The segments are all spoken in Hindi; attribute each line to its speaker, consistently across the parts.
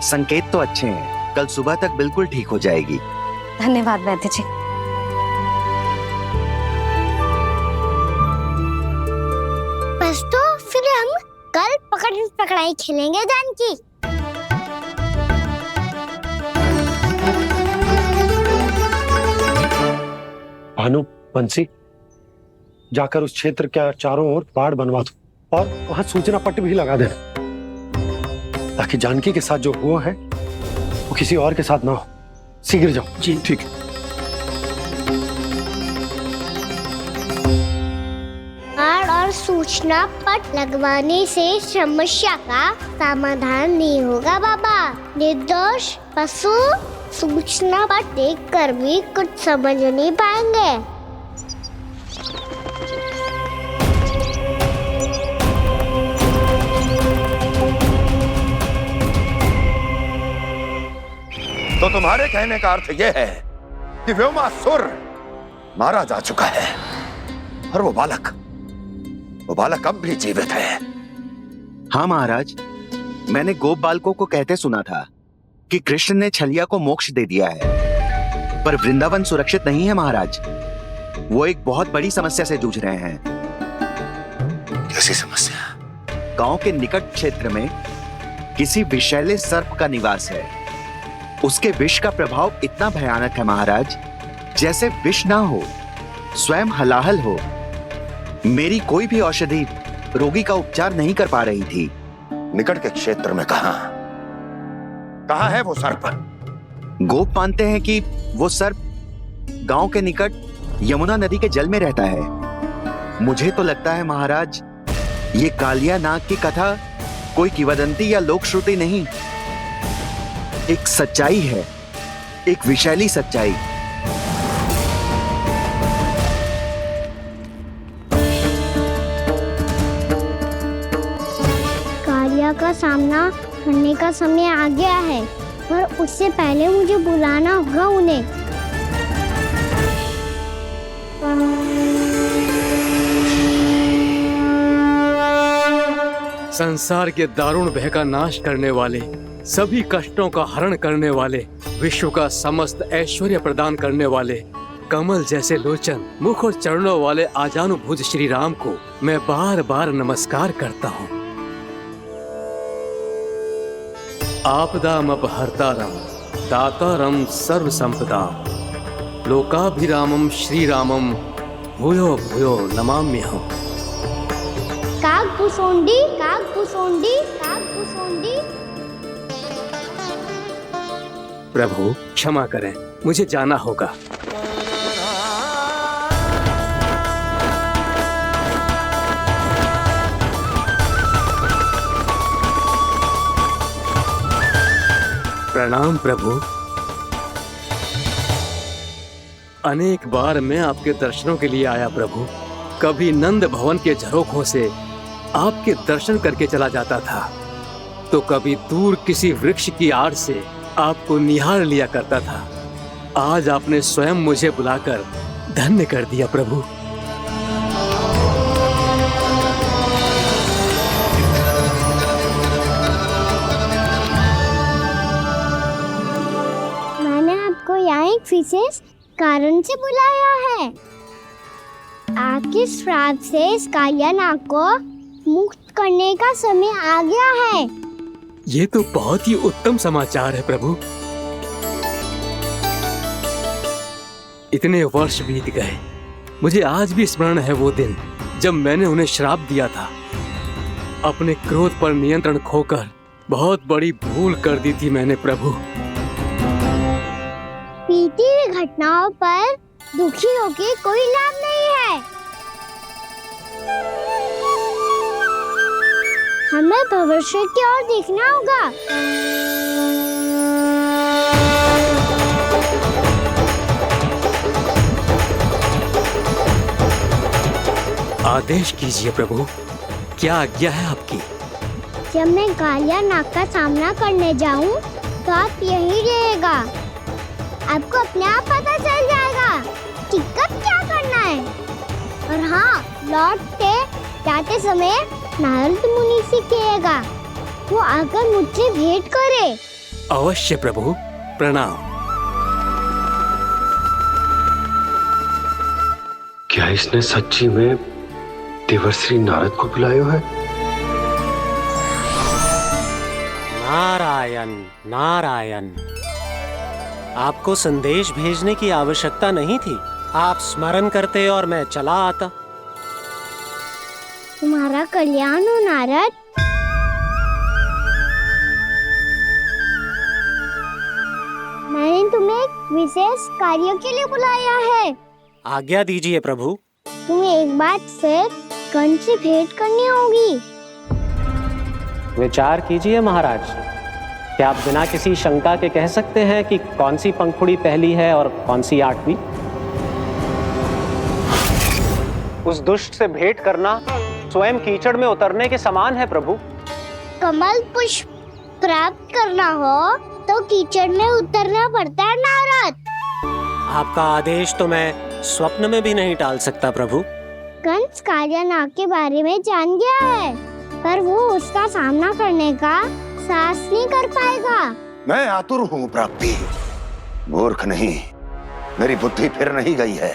Speaker 1: संकेत तो अच्छे हैं, कल सुबह तक बिल्कुल ठीक हो जाएगी।
Speaker 2: धन्यवाद वैद्य जी।
Speaker 3: बस तो फिर हम कल पकड़न पकड़ाई खेलेंगे जानकी।
Speaker 4: भानु, बंसी, जाकर उस क्षेत्र के चारों ओर बाड़ बनवा दो और वहां सूचना पट्ट भी लगा देना, ताकि जानकी के साथ जो हुआ है वो किसी और के साथ ना हो। शीघ्र जाओ।
Speaker 5: जी ठीक है।
Speaker 3: बाड़ और सूचना पट लगवाने से समस्या का समाधान नहीं होगा बाबा। निर्दोष पशु सूचना पट देखकर भी कुछ समझ नहीं पाएंगे।
Speaker 6: तो तुम्हारे कहने का अर्थ यह है कि व्योमासुर मारा जा चुका है और वो बालक अब भी जीवित है।
Speaker 1: हाँ महाराज, मैंने गोप बालकों को कहते सुना था कि कृष्ण ने छलिया को मोक्ष दे दिया है, पर वृंदावन सुरक्षित नहीं है महाराज। वो एक बहुत बड़ी समस्या से जूझ रहे हैं।
Speaker 6: कैसी समस्या?
Speaker 1: गांव के निकट क्षेत्र में किसी विषैले सर्प का निवास है। उसके विष का प्रभाव इतना भयानक है महाराज, जैसे विष ना हो, स्वयं हलाहल हो। मेरी कोई भी औषधि रोगी का उपचार नहीं कर पा रही थी।
Speaker 6: निकट के क्षेत्र में कहाँ है वो सर्प?
Speaker 1: गोप मानते हैं कि वो सर्प गांव के निकट यमुना नदी के जल में रहता है। मुझे तो लगता है महाराज, ये कालिया नाग की कथा कोई किंवदंती या लोक श्रुति नहीं, एक सच्चाई है, एक विशैली सच्चाई।
Speaker 3: कालिया का सामना करने का समय आ गया है, पर उससे पहले मुझे बुलाना होगा उन्हें।
Speaker 5: संसार के दारुण भय का नाश करने वाले, सभी कष्टों का हरण करने वाले, विश्व का समस्त ऐश्वर्य प्रदान करने वाले, कमल जैसे लोचन, मुख और चरणों वाले आजानुभुज श्री राम को मैं बार बार नमस्कार करता हूँ। आपदामपहर्तारं दातारं सर्व संपदाम लोकाभिरामं श्री रामम भूयो भूयो नमाम्यहम्।
Speaker 3: कागभूषोंडी कागभूषोंडी कागभूषोंडी।
Speaker 5: प्रभु क्षमा करें, मुझे जाना होगा। प्रणाम प्रभु। अनेक बार मैं आपके दर्शनों के लिए आया प्रभु। कभी नंद भवन के झरोखों से आपके दर्शन करके चला जाता था, तो कभी दूर किसी वृक्ष की आड़ से आपको निहार लिया करता था। आज आपने स्वयं मुझे बुलाकर धन्य कर दिया प्रभु।
Speaker 3: मैंने आपको यहाँ एक विशेष कारण से बुलाया है। आपके श्राप से इस कालिया नाग को मुक्त करने का समय आ गया है।
Speaker 5: ये तो बहुत ही उत्तम समाचार है प्रभु। इतने वर्ष बीत गए, मुझे आज भी स्मरण है वो दिन जब मैंने उन्हें श्राप दिया था। अपने क्रोध पर नियंत्रण खोकर बहुत बड़ी भूल कर दी थी मैंने प्रभु।
Speaker 3: बीती हुई घटनाओं पर दुखी होके कोई लाभ नहीं है। हमें भविष्य की ओर देखना होगा।
Speaker 5: आदेश कीजिए प्रभु, क्या आज्ञा है आपकी?
Speaker 3: जब मैं कालिया नाग का सामना करने जाऊं, तो आप यहीं रहेगा। आपको अपने आप पता चल जाएगा कि कब क्या करना है। और हाँ, लौटते जाते समय नारद मुनि से कहेगा वो आकर मुझसे भेंट करे।
Speaker 5: अवश्य प्रभु, प्रणाम।
Speaker 4: क्या इसने सच्ची में देवर्षि नारद को बुलाया है?
Speaker 7: नारायण नारायण, आपको संदेश भेजने की आवश्यकता नहीं थी। आप स्मरण करते और मैं चला आता।
Speaker 3: तुम्हारा कल्याण हो नारद। मैंने तुम्हें एक विशेष कार्य के लिए बुलाया है।
Speaker 7: आज्ञा दीजिए प्रभु।
Speaker 3: तुम्हें एक बार फिर कंस से भेंट करनी होगी।
Speaker 7: विचार कीजिए महाराज, क्या आप बिना किसी शंका के कह सकते हैं कि कौन सी पंखुड़ी पहली है और कौन सी 8वीं? उस दुष्ट से भेंट करना स्वयं कीचड़ में उतरने के समान है प्रभु।
Speaker 3: कमल पुष्प प्राप्त करना हो तो कीचड़ में उतरना पड़ता है नारद।
Speaker 7: आपका आदेश तो मैं स्वप्न में भी नहीं टाल सकता प्रभु।
Speaker 3: कंस कालियानाग के बारे में जान गया है, पर वो उसका सामना करने का साहस नहीं कर पाएगा।
Speaker 6: मैं आतुर हूँ प्राप्ति, मूर्ख नहीं। मेरी बुद्धि फिर नहीं गई है।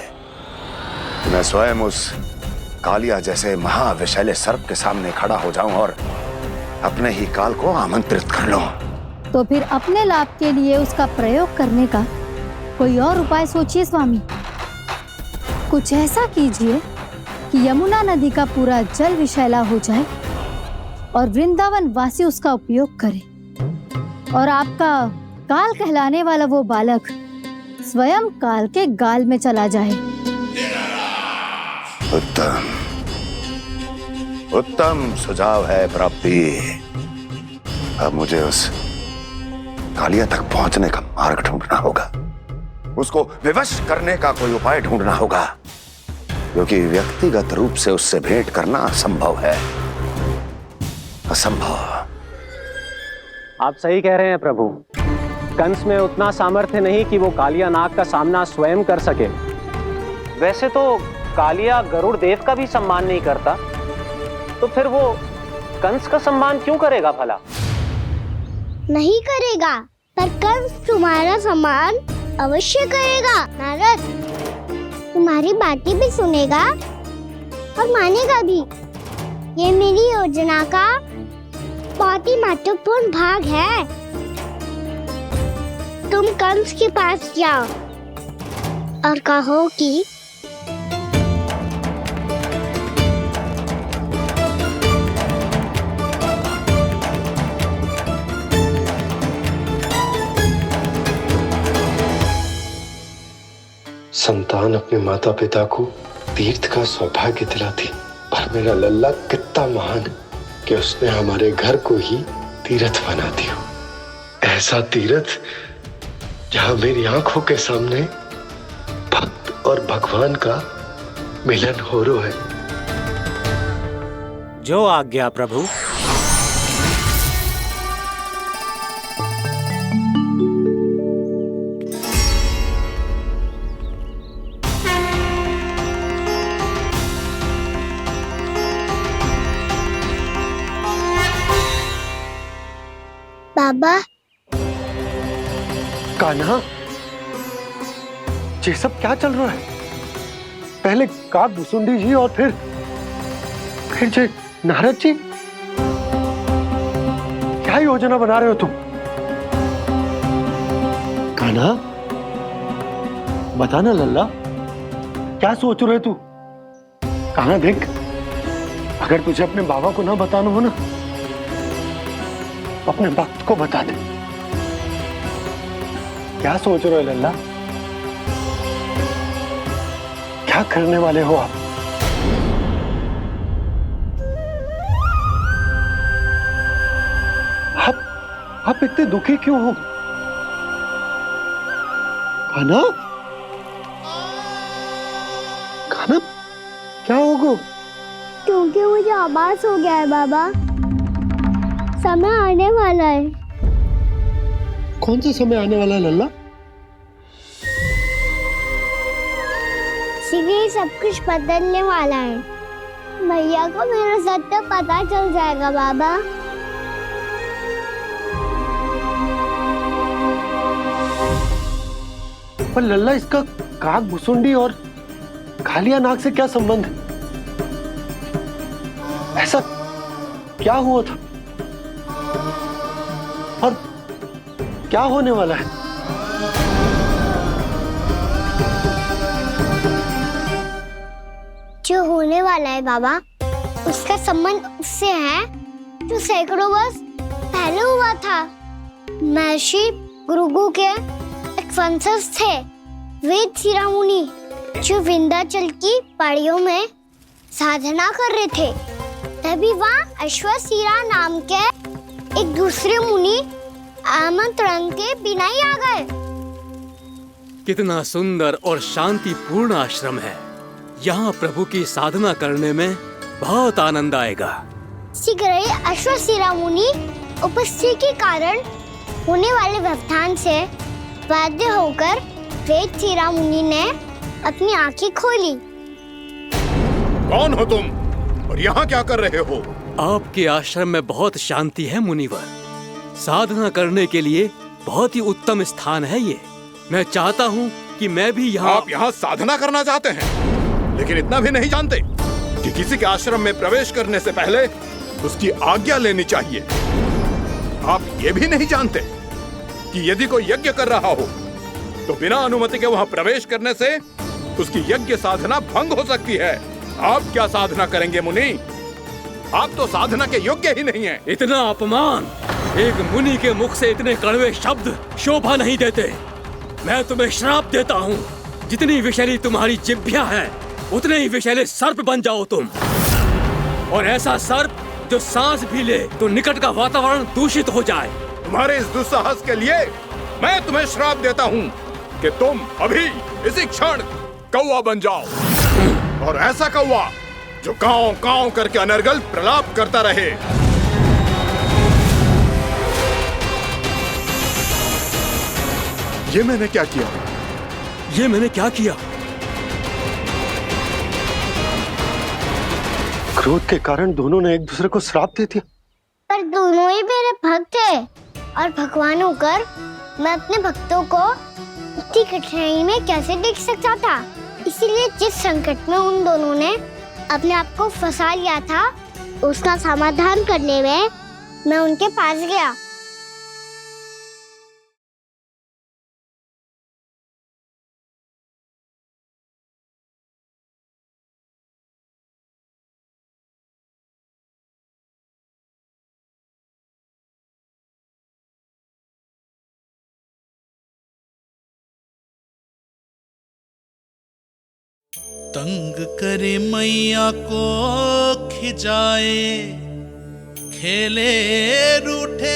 Speaker 6: मैं स्वयं उस कालिया जैसे महाविषैले सर्प के सामने खड़ा हो जाऊं और अपने ही काल को आमंत्रित कर लूं।
Speaker 8: तो फिर अपने लाभ के लिए उसका प्रयोग करने का कोई और उपाय सोचिए स्वामी। कुछ ऐसा कीजिए कि यमुना नदी का पूरा जल विषैला हो जाए और वृंदावन वासी उसका उपयोग करे और आपका काल कहलाने वाला वो बालक स्वयं काल के गाल में चला जाए।
Speaker 6: उत्तम उत्तम सुझाव है प्राप्ति। अब मुझे उस कालिया तक पहुंचने का मार्ग ढूंढना होगा। उसको विवश करने का कोई उपाय ढूंढना होगा, क्योंकि व्यक्तिगत रूप से उससे भेंट करना असंभव है। असंभव।
Speaker 7: आप सही कह रहे हैं प्रभु। कंस में उतना सामर्थ्य नहीं कि वो कालिया नाग का सामना स्वयं कर सके। वैसे तो कालिया गरुड़ देव का भी सम्मान नहीं करता, तो फिर वो कंस का सम्मान क्यों करेगा भला?
Speaker 3: नहीं करेगा, पर कंस तुम्हारा सम्मान अवश्य करेगा नारद। तुम्हारी बातें भी सुनेगा और मानेगा भी। ये मेरी योजना का बहुत ही महत्वपूर्ण भाग है। तुम कंस के पास जाओ और कहो कि
Speaker 4: संतान अपने माता पिता को तीर्थ का सौभाग्य दिलाती, और मेरा लल्ला कितना महान कि उसने हमारे घर को ही तीर्थ बना दिया। ऐसा तीर्थ जहां मेरी आंखों के सामने भक्त और भगवान का मिलन हो रहा है।
Speaker 7: जो आज्ञा प्रभु।
Speaker 3: बाबा,
Speaker 4: कान्हा, ये सब क्या चल रहा है? पहले काक भुसुंडी जी और फिर जे नारद जी। क्या योजना बना रहे हो तुम? कान्हा, बताना लल्ला, क्या सोच रहे तू? कान्हा देख, अगर तुझे अपने बाबा को ना बताना हो ना, अपने भक्त को बता दे। क्या सोच रहे हो लल्ला? क्या करने वाले हो आप? आप इतने दुखी क्यों हो? कान्हा, कान्हा, क्या होगा?
Speaker 3: क्योंकि मुझे आभास हो गया है बाबा, समय आने वाला है।
Speaker 4: कौन सा समय आने वाला है लल्ला?
Speaker 3: शीघ्र ही सब कुछ बदलने वाला है। भैया को मेरा सत्य पता चल जाएगा बाबा।
Speaker 4: पर लल्ला, इसका काक भुसुंडी और कालिया नाग से क्या संबंध है? ऐसा क्या हुआ था और क्या होने वाला है?
Speaker 3: जो होने वाला है बाबा, उसका संबंध उससे है जो सैकड़ों वर्ष पहले हुआ था। महर्षि भृगु के एक वंशज थे वेद शिरोमणि, जो विंध्याचल की पहाड़ियों में साधना कर रहे थे। तभी वहाँ अश्वशिरा नाम के एक दूसरे मुनि आमंत्रण के बिना ही आ गए।
Speaker 5: कितना सुंदर और शांतिपूर्ण आश्रम है। यहाँ प्रभु की साधना करने में बहुत आनंद आएगा।
Speaker 3: शीघ्र ही अश्वशिरा मुनि उपस्थिति के कारण होने वाले व्यवधान से बाध्य होकर वेद शिरोमणि ने अपनी आंखें खोली।
Speaker 6: कौन हो तुम और यहाँ क्या कर रहे हो?
Speaker 5: आपके आश्रम में बहुत शांति है मुनिवर। साधना करने के लिए बहुत ही उत्तम स्थान है ये। मैं चाहता हूँ कि मैं भी यहाँ।
Speaker 6: आप यहाँ साधना करना चाहते हैं, लेकिन इतना भी नहीं जानते कि किसी के आश्रम में प्रवेश करने से पहले उसकी आज्ञा लेनी चाहिए। आप ये भी नहीं जानते कि यदि कोई यज्ञ कर रहा हो तो बिना अनुमति के वहाँ प्रवेश करने से उसकी यज्ञ साधना भंग हो सकती है। आप क्या साधना करेंगे मुनि? आप तो साधना के योग्य ही नहीं हैं।
Speaker 5: इतना अपमान! एक मुनि के मुख से इतने कड़वे शब्द शोभा नहीं देते। मैं तुम्हें श्राप देता हूँ, जितनी विषैली तुम्हारी जिह्वा है उतने ही विषैले सर्प बन जाओ तुम। और ऐसा सर्प जो सांस भी ले तो निकट का वातावरण दूषित हो जाए।
Speaker 6: तुम्हारे इस दुस्साहस के लिए मैं तुम्हें श्राप देता हूँ कि तुम अभी इसी क्षण कौवा बन जाओ, और ऐसा कौवा जो कांव कांव करके अनर्गल प्रलाप करता रहे। ये मैंने क्या किया?
Speaker 5: ये मैंने क्या किया?
Speaker 4: क्रोध के कारण दोनों ने एक दूसरे को श्राप दे दिया।
Speaker 3: पर दोनों ही मेरे भक्त थे, और भगवान होकर मैं अपने भक्तों को इतनी कठिनाई में कैसे देख सकता था। इसीलिए जिस संकट में उन दोनों ने अपने आप को फंसा लिया था, उसका समाधान करने में मैं उनके पास गया।
Speaker 9: तंग करे मैया को खिजाए, खेले रूठे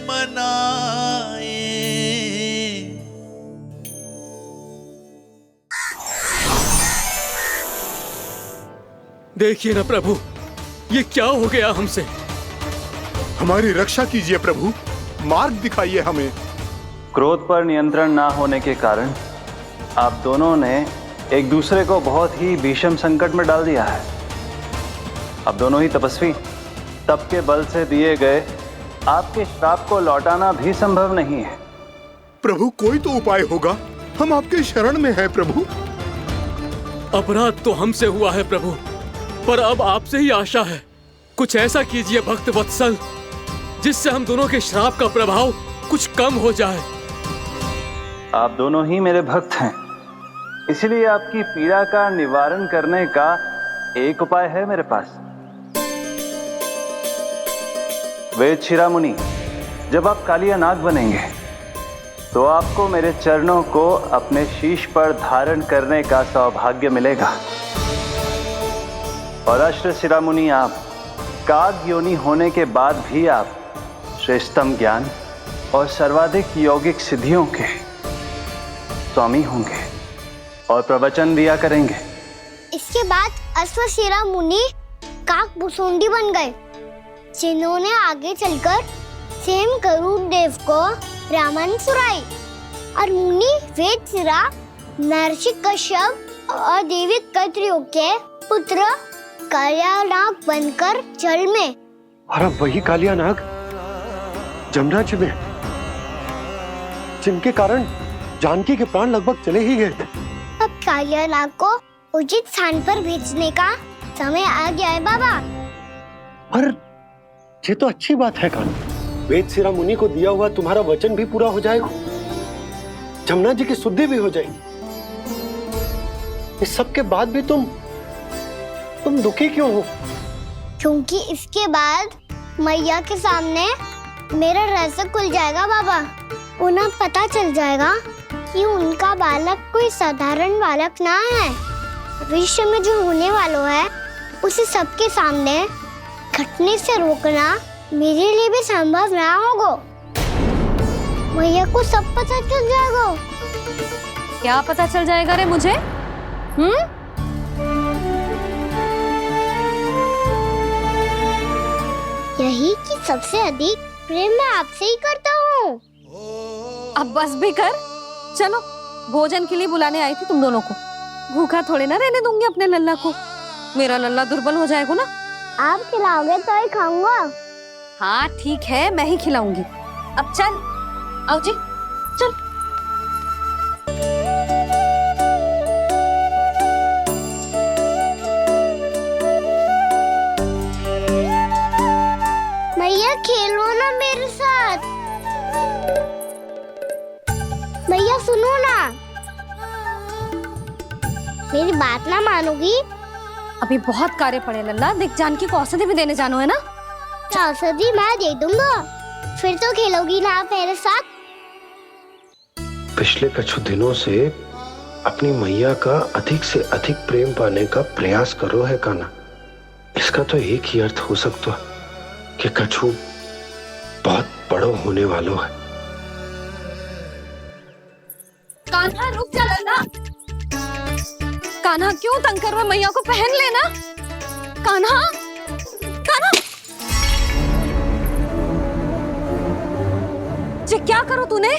Speaker 9: मनाए।
Speaker 5: देखिए ना प्रभु, ये क्या हो गया हमसे?
Speaker 6: हमारी रक्षा कीजिए प्रभु, मार्ग दिखाइए हमें।
Speaker 7: क्रोध पर नियंत्रण ना होने के कारण आप दोनों ने एक दूसरे को बहुत ही भीषण संकट में डाल दिया है। आप दोनों ही तपस्वी, तप के बल से दिए गए आपके श्राप को लौटाना भी संभव नहीं है।
Speaker 6: प्रभु कोई तो उपाय होगा, हम आपके शरण में हैं प्रभु।
Speaker 5: अपराध तो हमसे हुआ है प्रभु, पर अब आपसे ही आशा है। कुछ ऐसा कीजिए भक्त वत्सल, जिससे हम दोनों के श्राप का प्रभाव कुछ कम हो जाए।
Speaker 7: आप दोनों ही मेरे भक्त हैं, इसलिए आपकी पीड़ा का निवारण करने का एक उपाय है मेरे पास। वेद शिरोमणि, जब आप कालिया नाग बनेंगे तो आपको मेरे चरणों को अपने शीश पर धारण करने का सौभाग्य मिलेगा। और अश्व शिरोमणि, आप काग योनि होने के बाद भी आप श्रेष्ठतम ज्ञान और सर्वाधिक यौगिक सिद्धियों के स्वामी होंगे और प्रवचन दिया करेंगे।
Speaker 3: इसके बाद अश्वशिरा मुनि काक भुसुंडी बन गए, जिन्होंने आगे चलकर स्वयं गरुड़ देव को रामायण सुनाई। और मुनि वेदशिरा महर्षि कश्यप और देवी कत्रियों के पुत्र कालिया नाग बनकर जल में।
Speaker 4: और अब वही कालिया नाग जमराज में। जिनके कारण जानकी के प्राण लगभग चले ही गए थे।
Speaker 3: अब कालिया नाग को उचित स्थान पर भेजने का समय आ गया है बाबा।
Speaker 4: पर ये तो अच्छी बात है कान्हा, वेद सिरा मुनि को दिया हुआ तुम्हारा वचन भी पूरा हो जाएगा, जमुना जी की शुद्धि भी हो जाएगी। इस सब के बाद भी तुम दुखी क्यों हो?
Speaker 3: क्योंकि इसके बाद मैया के सामने मेरा रहस्य खुल जाएगा बाबा। उन्हें पता चल जाएगा कि उनका बालक कोई साधारण बालक ना है। भविष्य में जो होने वाला है उसे सबके सामने घटने से रोकना मेरे लिए भी संभव ना होगा। मैया को सब पता चल जाएगा।
Speaker 2: क्या पता चल जाएगा रे मुझे?
Speaker 3: यही कि सबसे अधिक प्रेम मैं आपसे ही करता हूँ।
Speaker 2: अब बस भी कर, चलो भोजन के लिए बुलाने आई थी तुम दोनों को। भूखा थोड़े ना रहने दूंगी अपने लल्ला को, मेरा लल्ला दुर्बल हो जाएगा ना।
Speaker 3: आप खिलाओगे तो ही खाऊंगा।
Speaker 2: हाँ ठीक है, मैं ही खिलाऊंगी। अब चल, आओ जी चल।
Speaker 3: मैया खेलो ना मेरे साथ। मैया सुनो ना, मेरी बात ना मानोगी?
Speaker 2: अभी बहुत कार्य पड़े लल्ला, देख जानकी को औषधि भी देने जानो है ना।
Speaker 3: औषधि मैं दे दूंगा, फिर तो खेलोगी ना आप मेरे साथ।
Speaker 10: पिछले कुछ दिनों से अपनी मैया का अधिक से अधिक प्रेम पाने का प्रयास करो है कान्हा। इसका तो एक ही अर्थ हो सकता कि कछु बहुत बड़ो होने वालों है।
Speaker 2: कान्हा रुक जा लल्ला। कान्हा क्यों तंग कर रहा है? मैया को पहन लेना। कान्हा, कान्हा, ये क्या करो तूने?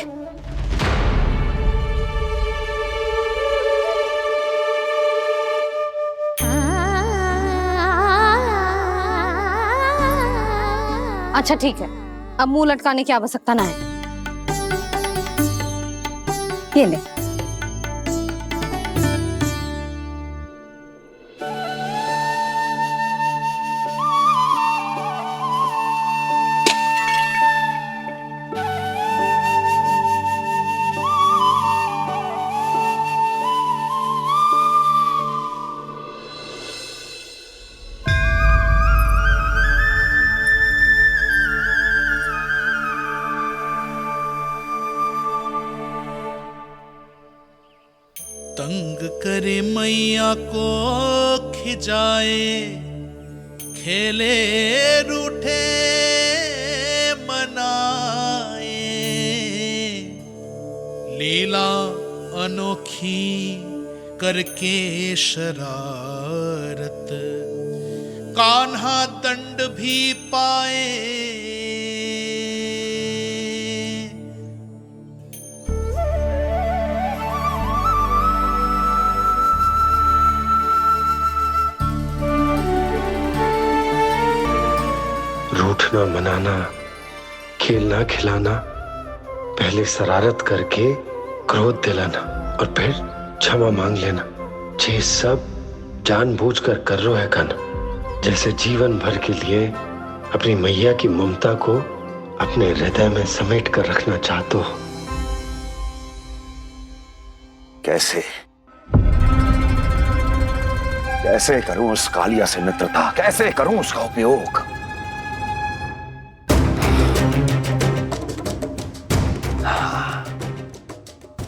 Speaker 2: अच्छा ठीक है, अब मुंह लटकाने की आवश्यकता ना है। ये ले।
Speaker 9: तंग करे मैया को खिजाए, खेले रूठे मनाए, लीला अनोखी करके शरारत, कान्हा दंड भी पाए।
Speaker 10: रूठना मनाना, खेलना खिलाना, पहले शरारत करके क्रोध दिलाना और फिर क्षमा मांग लेना, ये सब जानबूझकर कर रहे है कान्हा। जैसे जीवन भर के लिए अपनी मैया की ममता को अपने हृदय में समेट कर रखना चाहते हो।
Speaker 6: कैसे कैसे करूं उस कालिया से मित्रता, कैसे करूं उसका उपयोग?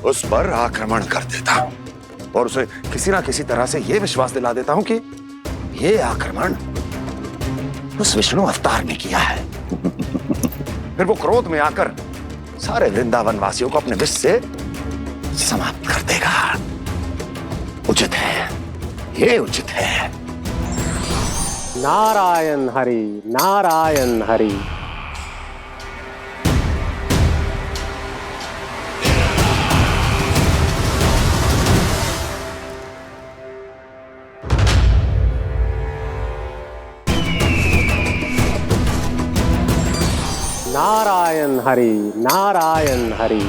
Speaker 6: उस पर आक्रमण कर देता हूं और उसे किसी ना किसी तरह से यह विश्वास दिला देता हूं कि यह आक्रमण उस विष्णु अवतार ने किया है। फिर वो क्रोध में आकर सारे वृंदावन वासियों को अपने विष से समाप्त कर देगा। उचित है, ये उचित है।
Speaker 7: नारायण हरि, नारायण हरि। नारायण हरि, नारायण हरि।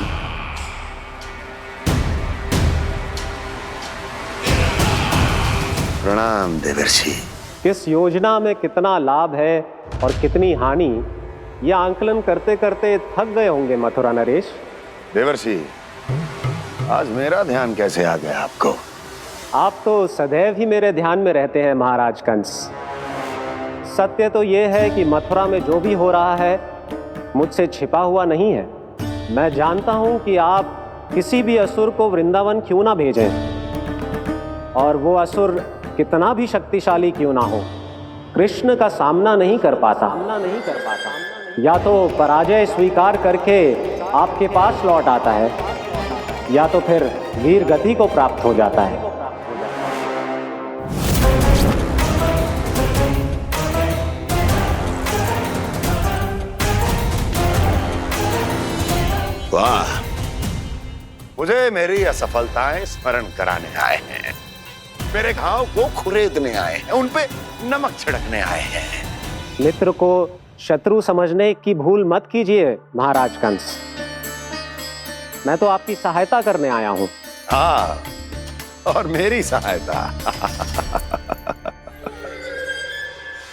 Speaker 6: प्रणाम देवर्षि।
Speaker 7: किस योजना में कितना लाभ है और कितनी हानि, यह आंकलन करते करते थक गए होंगे मथुरा नरेश।
Speaker 6: देवर्षि, आज मेरा ध्यान कैसे आ गया आपको?
Speaker 7: आप तो सदैव ही मेरे ध्यान में रहते हैं महाराज कंस। सत्य तो यह है कि मथुरा में जो भी हो रहा है मुझसे छिपा हुआ नहीं है। मैं जानता हूं कि आप किसी भी असुर को वृंदावन क्यों ना भेजें, और वो असुर कितना भी शक्तिशाली क्यों ना हो, कृष्ण का सामना नहीं कर पाता। या तो पराजय स्वीकार करके आपके पास लौट आता है, या तो फिर वीर गति को प्राप्त हो जाता है।
Speaker 6: वाह, मुझे मेरी असफलताएं स्मरण कराने आए हैं, मेरे घाव को खुरेदने आए हैं, उन पे नमक छिड़कने आए हैं।
Speaker 7: मित्र को शत्रु समझने की भूल मत कीजिए महाराज कंस। मैं तो आपकी सहायता करने आया हूं।
Speaker 6: हाँ, और मेरी सहायता।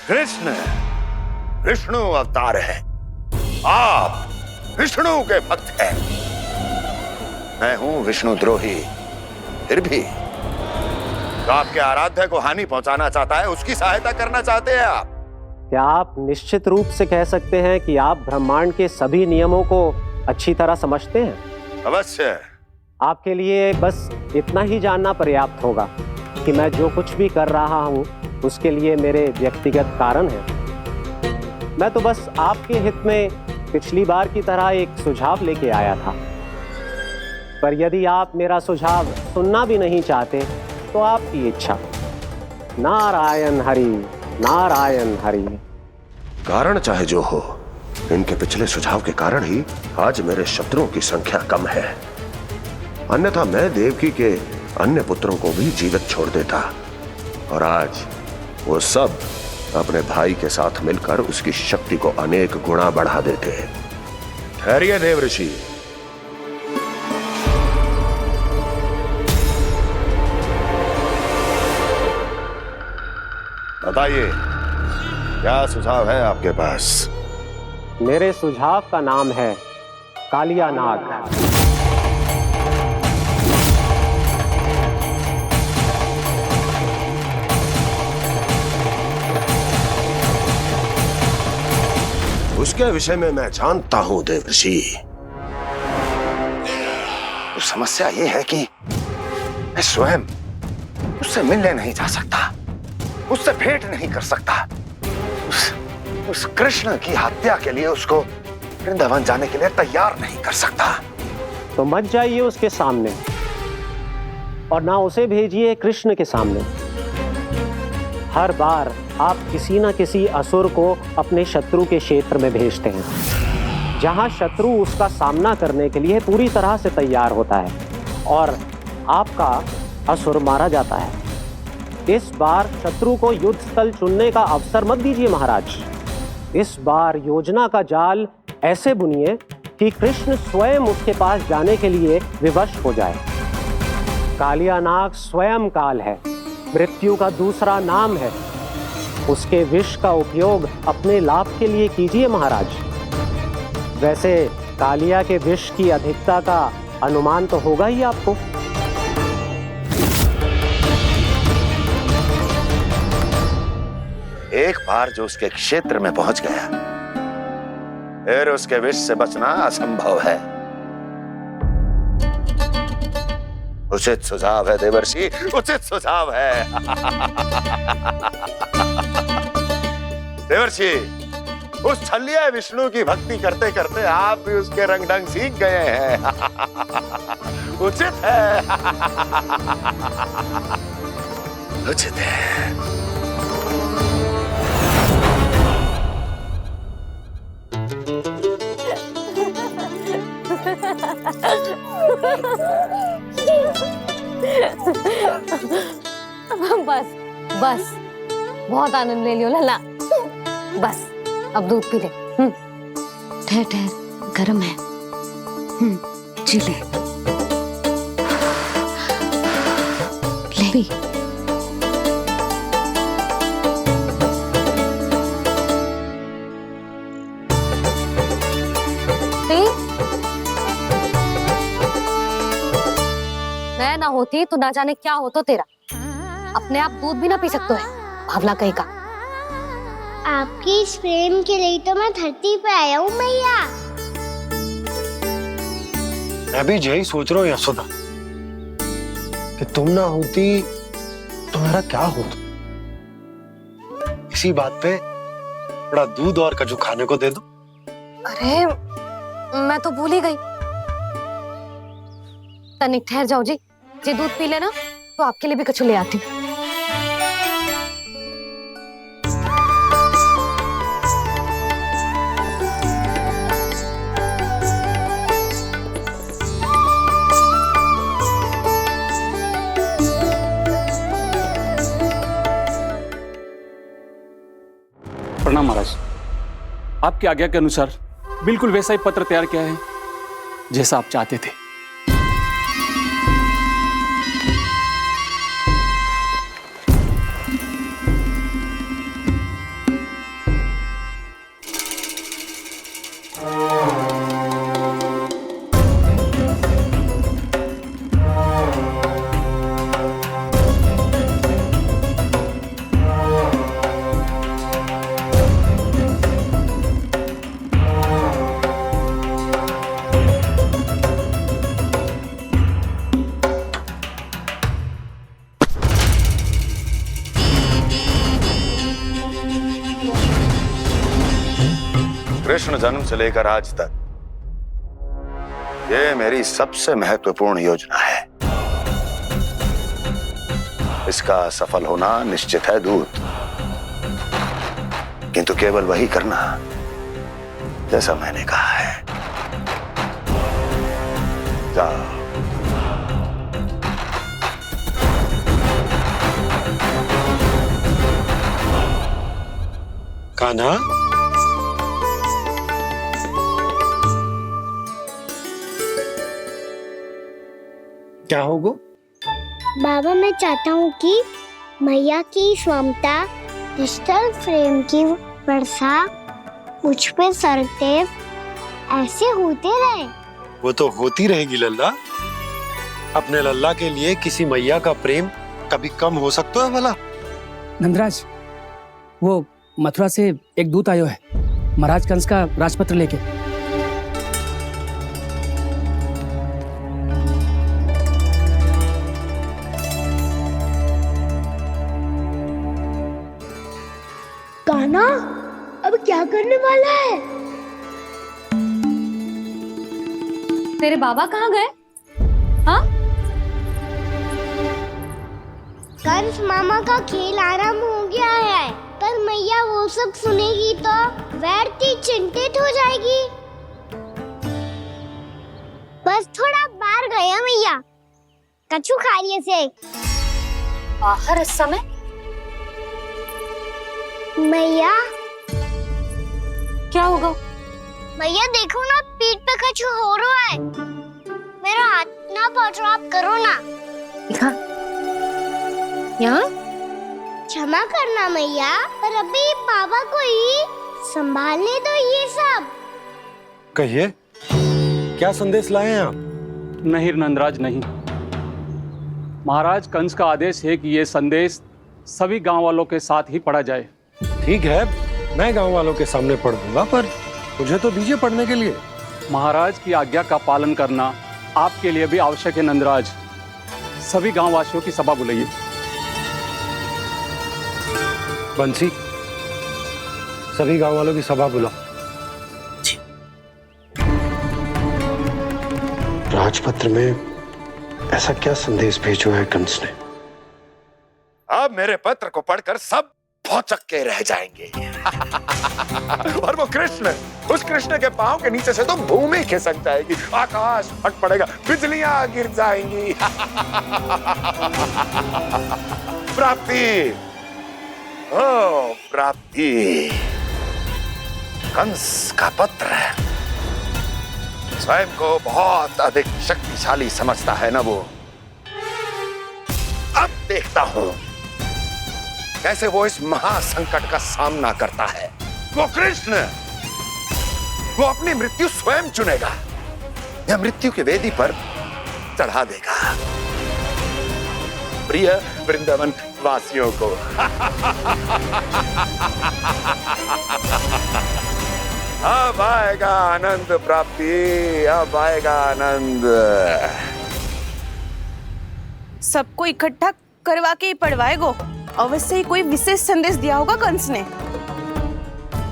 Speaker 6: कृष्ण विष्णु अवतार है, आप विष्णु के भक्त हैं। मैं हूं विष्णु द्रोही, फिर भी तो आपके आराध्य को हानि पहुंचाना चाहता है, उसकी सहायता करना चाहते हैं आप।
Speaker 7: क्या आप निश्चित रूप से कह सकते हैं कि आप ब्रह्मांड के सभी नियमों को अच्छी तरह समझते हैं?
Speaker 6: अवश्य।
Speaker 7: आपके लिए बस इतना ही जानना पर्याप्त होगा कि मैं जो कुछ भी कर रहा हूं उसके लिए मेरे व्यक्तिगत कारण हैं। मैं तो बस आपके हित में पिछली बार की तरह एक सुझाव लेके आया था, पर यदि आप मेरा सुझाव सुनना भी नहीं चाहते तो आपकी इच्छा। नारायण हरि, नारायण हरि।
Speaker 6: कारण चाहे जो हो, इनके पिछले सुझाव के कारण ही आज मेरे शत्रुओं की संख्या कम है। अन्यथा मैं देवकी के अन्य पुत्रों को भी जीवित छोड़ देता, और आज वो सब अपने भाई के साथ मिलकर उसकी शक्ति को अनेक गुना बढ़ा देते। ठहरिए देवऋषि, बताइए क्या सुझाव है आपके पास?
Speaker 7: मेरे सुझाव का नाम है कालिया नाग।
Speaker 6: उसके विषय में मैं जानता हूं देवर्षि। तो समस्या यह है कि मैं स्वयं उससे मिलने नहीं जा सकता, उससे भेंट नहीं कर सकता। उस कृष्ण की हत्या के लिए उसको वृंदावन जाने के लिए तैयार नहीं कर सकता।
Speaker 7: तो मत जाइए उसके सामने, और ना उसे भेजिए कृष्ण के सामने। हर बार आप किसी ना किसी असुर को अपने शत्रु के क्षेत्र में भेजते हैं, जहां शत्रु उसका सामना करने के लिए पूरी तरह से तैयार होता है और आपका असुर मारा जाता है। इस बार शत्रु को युद्ध स्थल चुनने का अवसर मत दीजिए महाराज। इस बार योजना का जाल ऐसे बुनिए कि कृष्ण स्वयं उसके पास जाने के लिए विवश हो जाए। कालिया नाग स्वयं काल है, मृत्यु का दूसरा नाम है। उसके विष का उपयोग अपने लाभ के लिए कीजिए महाराज। वैसे कालिया के विष की अधिकता का अनुमान तो होगा ही आपको।
Speaker 6: एक बार जो उसके क्षेत्र में पहुंच गया, फिर उसके विष से बचना असंभव है। उचित सुझाव है देवर्षि, उचित सुझाव है। देवर्षि, उस छलिया विष्णु की भक्ति करते करते आप भी उसके रंग ढंग सीख गए हैं। उचित है, उचित है।
Speaker 2: बस बस, बहुत आनंद ले लियो लल्ला। बस अब दूध पी ले।
Speaker 8: ठहर ठहर, गर्म है। जी ले ले।
Speaker 2: होती तो ना जाने क्या हो तो तेरा। अपने आप दूध भी ना पी सकते है, भावना कहीं का।
Speaker 3: आपकी इस प्रेम के लिए तो मैं धरती पे आया हूँ मैया।
Speaker 4: मैं भी यही सोच रहा हूँ यशोदा कि तुम ना होती तो मेरा क्या होता। इसी बात पे थोड़ा दूध और कजू खाने को दे दो।
Speaker 2: अरे मैं तो भूल ही गई। तनिक ठहर जाओ जी, दूध पी लेना तो आपके लिए भी कछु ले आती हूँ।
Speaker 5: प्रणाम महाराज। आपकी आज्ञा के अनुसार बिल्कुल वैसा ही पत्र तैयार किया है जैसा आप चाहते थे।
Speaker 6: कृष्ण जन्म से लेकर आज तक ये मेरी सबसे महत्वपूर्ण योजना है। इसका सफल होना निश्चित है दूत, किंतु केवल वही करना जैसा मैंने कहा है। जाओ।
Speaker 4: कान्हा, क्या होगा?
Speaker 3: बाबा मैं चाहता हूँ कि मैया की स्वमता क्रिस्टल फ्रेम की वर्षा मुझ पे सरते ऐसे होते रहे।
Speaker 4: वो तो होती रहेगी लल्ला। अपने लल्ला के लिए किसी मैया का प्रेम कभी कम हो सकता है भला?
Speaker 11: नंदराज, वो मथुरा से एक दूत आयो है महाराज कंस का राजपत्र लेके।
Speaker 3: कान्हा अब क्या करने वाला है?
Speaker 2: तेरे बाबा कहाँ गए? हाँ?
Speaker 3: कंस मामा का खेल आरंभ हो गया है, पर मैया वो सब सुनेगी तो व्यर्थ चिंतित हो जाएगी। बस थोड़ा बाहर गया मैया, कछु खा लिया से।
Speaker 2: बाहर इस समय?
Speaker 3: मैया
Speaker 2: क्या होगा?
Speaker 3: मैया देखो ना, पीठ पे कछु हो रहा है। मेरा हाथ ना पकड़ो, आप करो ना।
Speaker 2: दिखा यहाँ।
Speaker 3: क्षमा करना मैया, पर अभी बाबा को ही संभालने दो ये सब।
Speaker 4: कहिए, क्या संदेश लाए हैं आप?
Speaker 5: नहीं नंदराज, नहीं। महाराज कंस का आदेश है कि ये संदेश सभी गांव वालों के साथ ही पढ़ा जाए।
Speaker 4: ठीक है, मैं गांव वालों के सामने पढ़ दूंगा, पर मुझे तो दीजिए पढ़ने के लिए।
Speaker 5: महाराज की आज्ञा का पालन करना आपके लिए भी आवश्यक है नंदराज। सभी गांव वासियों की सभा बुलाइए।
Speaker 4: बंसी, सभी गांव वालों की सभा बुलाओ। राजपत्र में ऐसा क्या संदेश भेजा है कंस ने?
Speaker 6: अब मेरे पत्र को पढ़कर सब भौचक के रह जाएंगे। और वो कृष्ण, उस कृष्ण के पांव के नीचे से तो भूमि खिसक जाएगी, आकाश फट पड़ेगा, बिजलियां गिर जाएंगी। प्राप्ति, ओ प्राप्ति, कंस का पत्र। स्वयं को बहुत अधिक शक्तिशाली समझता है ना वो। अब देखता हूं कैसे वो इस महासंकट का सामना करता है। वो कृष्ण, वो अपनी मृत्यु स्वयं चुनेगा या मृत्यु की वेदी पर चढ़ा देगा। प्रिय वृंदावन वासियों को। अब आएगा आनंद प्राप्ति, अब आएगा आनंद।
Speaker 12: सबको इकट्ठा करवा के ही पढ़वाएगो। अवश्य ही कोई विशेष संदेश दिया होगा कंस ने।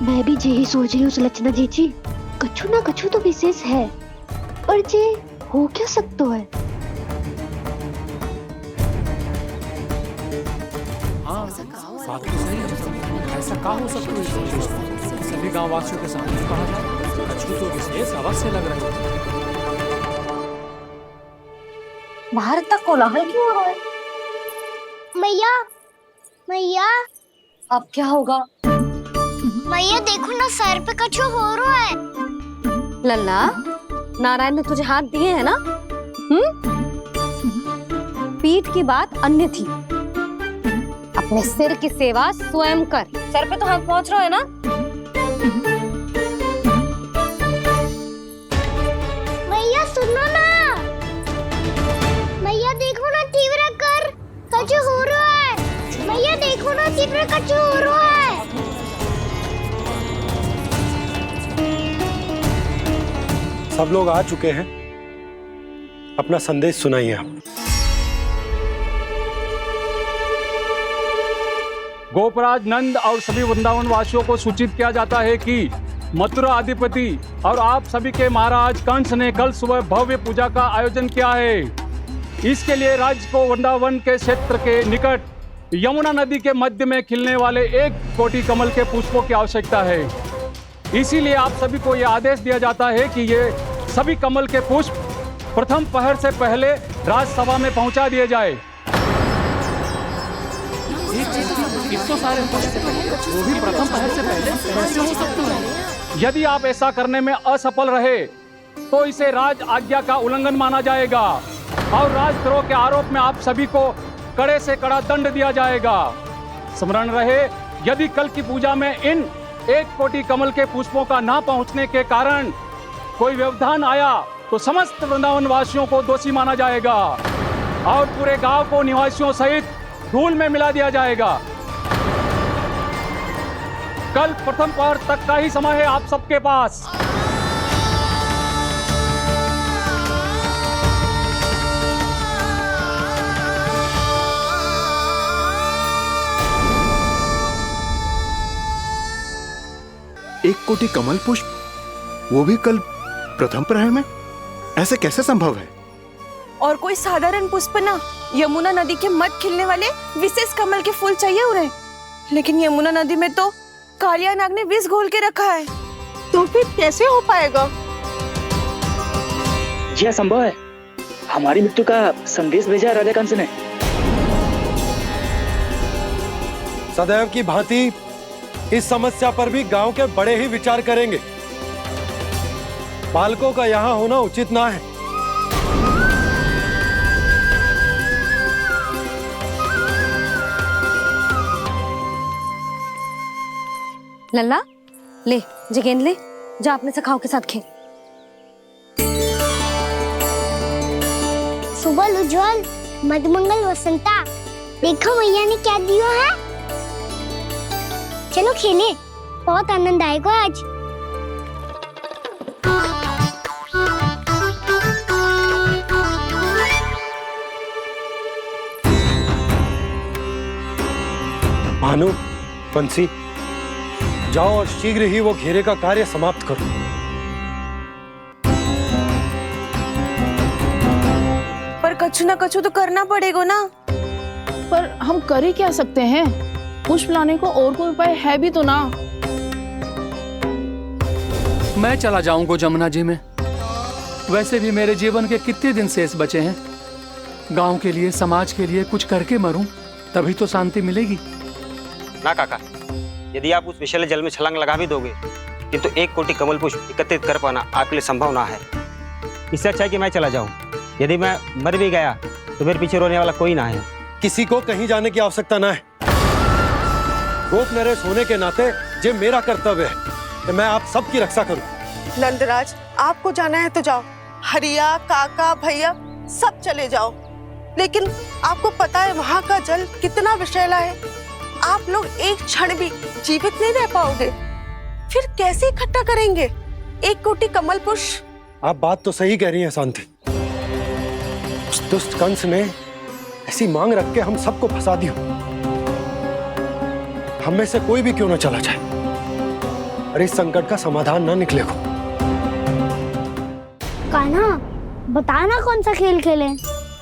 Speaker 3: मैं भी यही सोच रही हूँ सुलक्षणा जीजी, कछु ना कछु तो विशेष है, पर जे हो क्या सकता है?
Speaker 11: ऐसा कहा हो सकता है? सभी गांव वासियों के सामने कहा जाए, कछु तो विशेष अवश्य लग रहे हैं।
Speaker 2: बाहर इतना कोलाहल क्यों हो रहा है?
Speaker 3: मैया, मैया,
Speaker 2: अब क्या होगा?
Speaker 3: मैया देखो ना, सर पे कछु हो रहा है।
Speaker 2: लल्ला, नारायण ने तुझे हाथ दिए हैं ना? पीठ की बात अन्य थी। अपने सिर की सेवा स्वयं कर। सर पे तो हाथ पहुंच रहा है ना?
Speaker 3: मैया सुनो ना, मैया देखो ना, तीव्र कर कछु हो रहा है। मैया देखो ना, तीव्र कछु हो रहा है।
Speaker 4: सब लोग आ चुके हैं, अपना संदेश सुनाइए आप।
Speaker 13: गोपराज नंद और सभी वृंदावन वासियों को सूचित किया जाता है कि मथुरा अधिपति और आप सभी के महाराज कंस ने कल सुबह भव्य पूजा का आयोजन किया है। इसके लिए राज्य को वृंदावन के क्षेत्र के निकट यमुना नदी के मध्य में खिलने वाले 1 कोटि कमल के पुष्पों की आवश्यकता है। इसीलिए आप सभी को यह आदेश दिया जाता है कि ये सभी कमल के पुष्प प्रथम पहर से पहले राजसभा में पहुंचा दिए जाए।
Speaker 11: इतने सारे वो भी प्रथम पहर से पहले कैसे हो सकते हैं?
Speaker 13: यदि आप ऐसा करने में असफल रहे तो इसे राज आज्ञा का उल्लंघन माना जाएगा और राजद्रोह के आरोप में आप सभी को कड़े से कड़ा दंड दिया जाएगा। स्मरण रहे, यदि कल की पूजा में इन 1 कोटि कमल के पुष्पों का ना पहुंचने के कारण कोई व्यवधान आया तो समस्त वृंदावन वासियों को दोषी माना जाएगा और पूरे गांव को निवासियों सहित धूल में मिला दिया जाएगा। कल प्रथम पहर तक का ही समय है आप सबके पास।
Speaker 6: एक कोटि कमल पुष्प, वो भी कल प्रथम प्रहर में? ऐसे कैसे संभव है?
Speaker 12: और कोई साधारण पुष्प ना, यमुना नदी के मध्य खिलने वाले विशेष कमल के फूल चाहिए उन्हें। लेकिन यमुना नदी में तो कालिया नाग ने विष घोल के रखा है, तो फिर कैसे हो पाएगा?
Speaker 11: यह संभव है। हमारी मृत्यु का संदेश भेजा राजा कंस ने।
Speaker 4: सदैव की भांति इस समस्या पर भी गांव के बड़े ही विचार करेंगे। बालकों का यहाँ होना उचित ना है।
Speaker 2: लल्ला, ले जे गेंद ले, जा अपने सखाओं के साथ खेल।
Speaker 3: सुबह उज्जवल, मधुमंगल वसंता, देखो मैया ने क्या दिया है। चलो खेलें, बहुत आनंद आएगा आज।
Speaker 4: भानु, बंसी, जाओ और शीघ्र ही वो घेरे का कार्य समाप्त करो।
Speaker 12: पर कछु ना कछु तो करना पड़ेगा ना।
Speaker 14: पर हम कर ही क्या सकते हैं? पुष्प लाने को और कोई उपाय है भी तो ना।
Speaker 5: मैं चला जाऊंगा जमुना जी में। वैसे भी मेरे जीवन के कितने दिन शेष बचे हैं। गांव के लिए, समाज के लिए कुछ करके मरूं, तभी तो शांति मिलेगी।
Speaker 15: ना काका, यदि आप उस विषैले जल में छलांग लगा भी दोगे, किंतु 1 कोटि कमल पुष्प एकत्रित कर पाना आपके लिए संभव ना है। इससे अच्छा है कि मैं चला जाऊं। यदि मैं मर भी गया तो मेरे पीछे रोने वाला कोई ना है।
Speaker 4: किसी को कहीं जाने की आवश्यकता ना है। गोप नरेश होने के नाते ये मेरा कर्तव्य है कि मैं आप सबकी रक्षा करूं।
Speaker 12: नंदराज, आपको जाना है तो जाओ। हरिया, काका, भैया सब चले जाओ। लेकिन आपको पता है वहाँ का जल कितना विषैला है। आप लोग एक क्षण भी जीवित नहीं रह पाओगे। फिर कैसे इकट्ठा करेंगे 1 कोटि कमल पुष्प?
Speaker 4: आप बात तो सही कह रही हैं शांति। उस दुष्ट कंस ने ऐसी मांग रख के हम सबको फंसा दिया। हम में से कोई भी क्यों ना चला जाए और इस संकट का समाधान ना निकले को।
Speaker 3: कान्हा, बताना कौन सा खेल खेलें?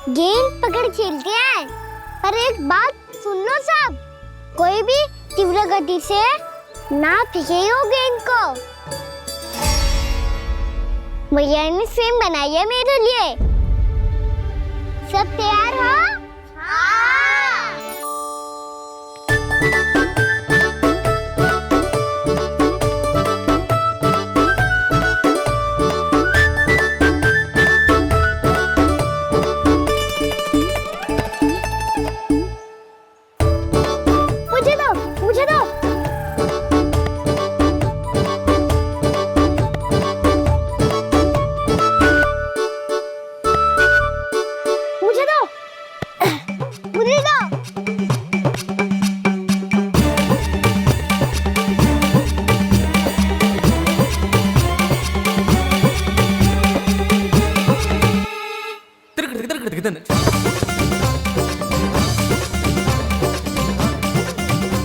Speaker 3: गेंद पकड़ खेलते हैं, पर एक बात सुन लो सब, कोई भी तीव्र गति से ना फेंकेगा गेंद को। भैया ने फ्रेम बनाई है मेरे लिए। सब तैयार हो? हाँ। मुझे दो, मुझे दो। मुझे दो, मुझे दो।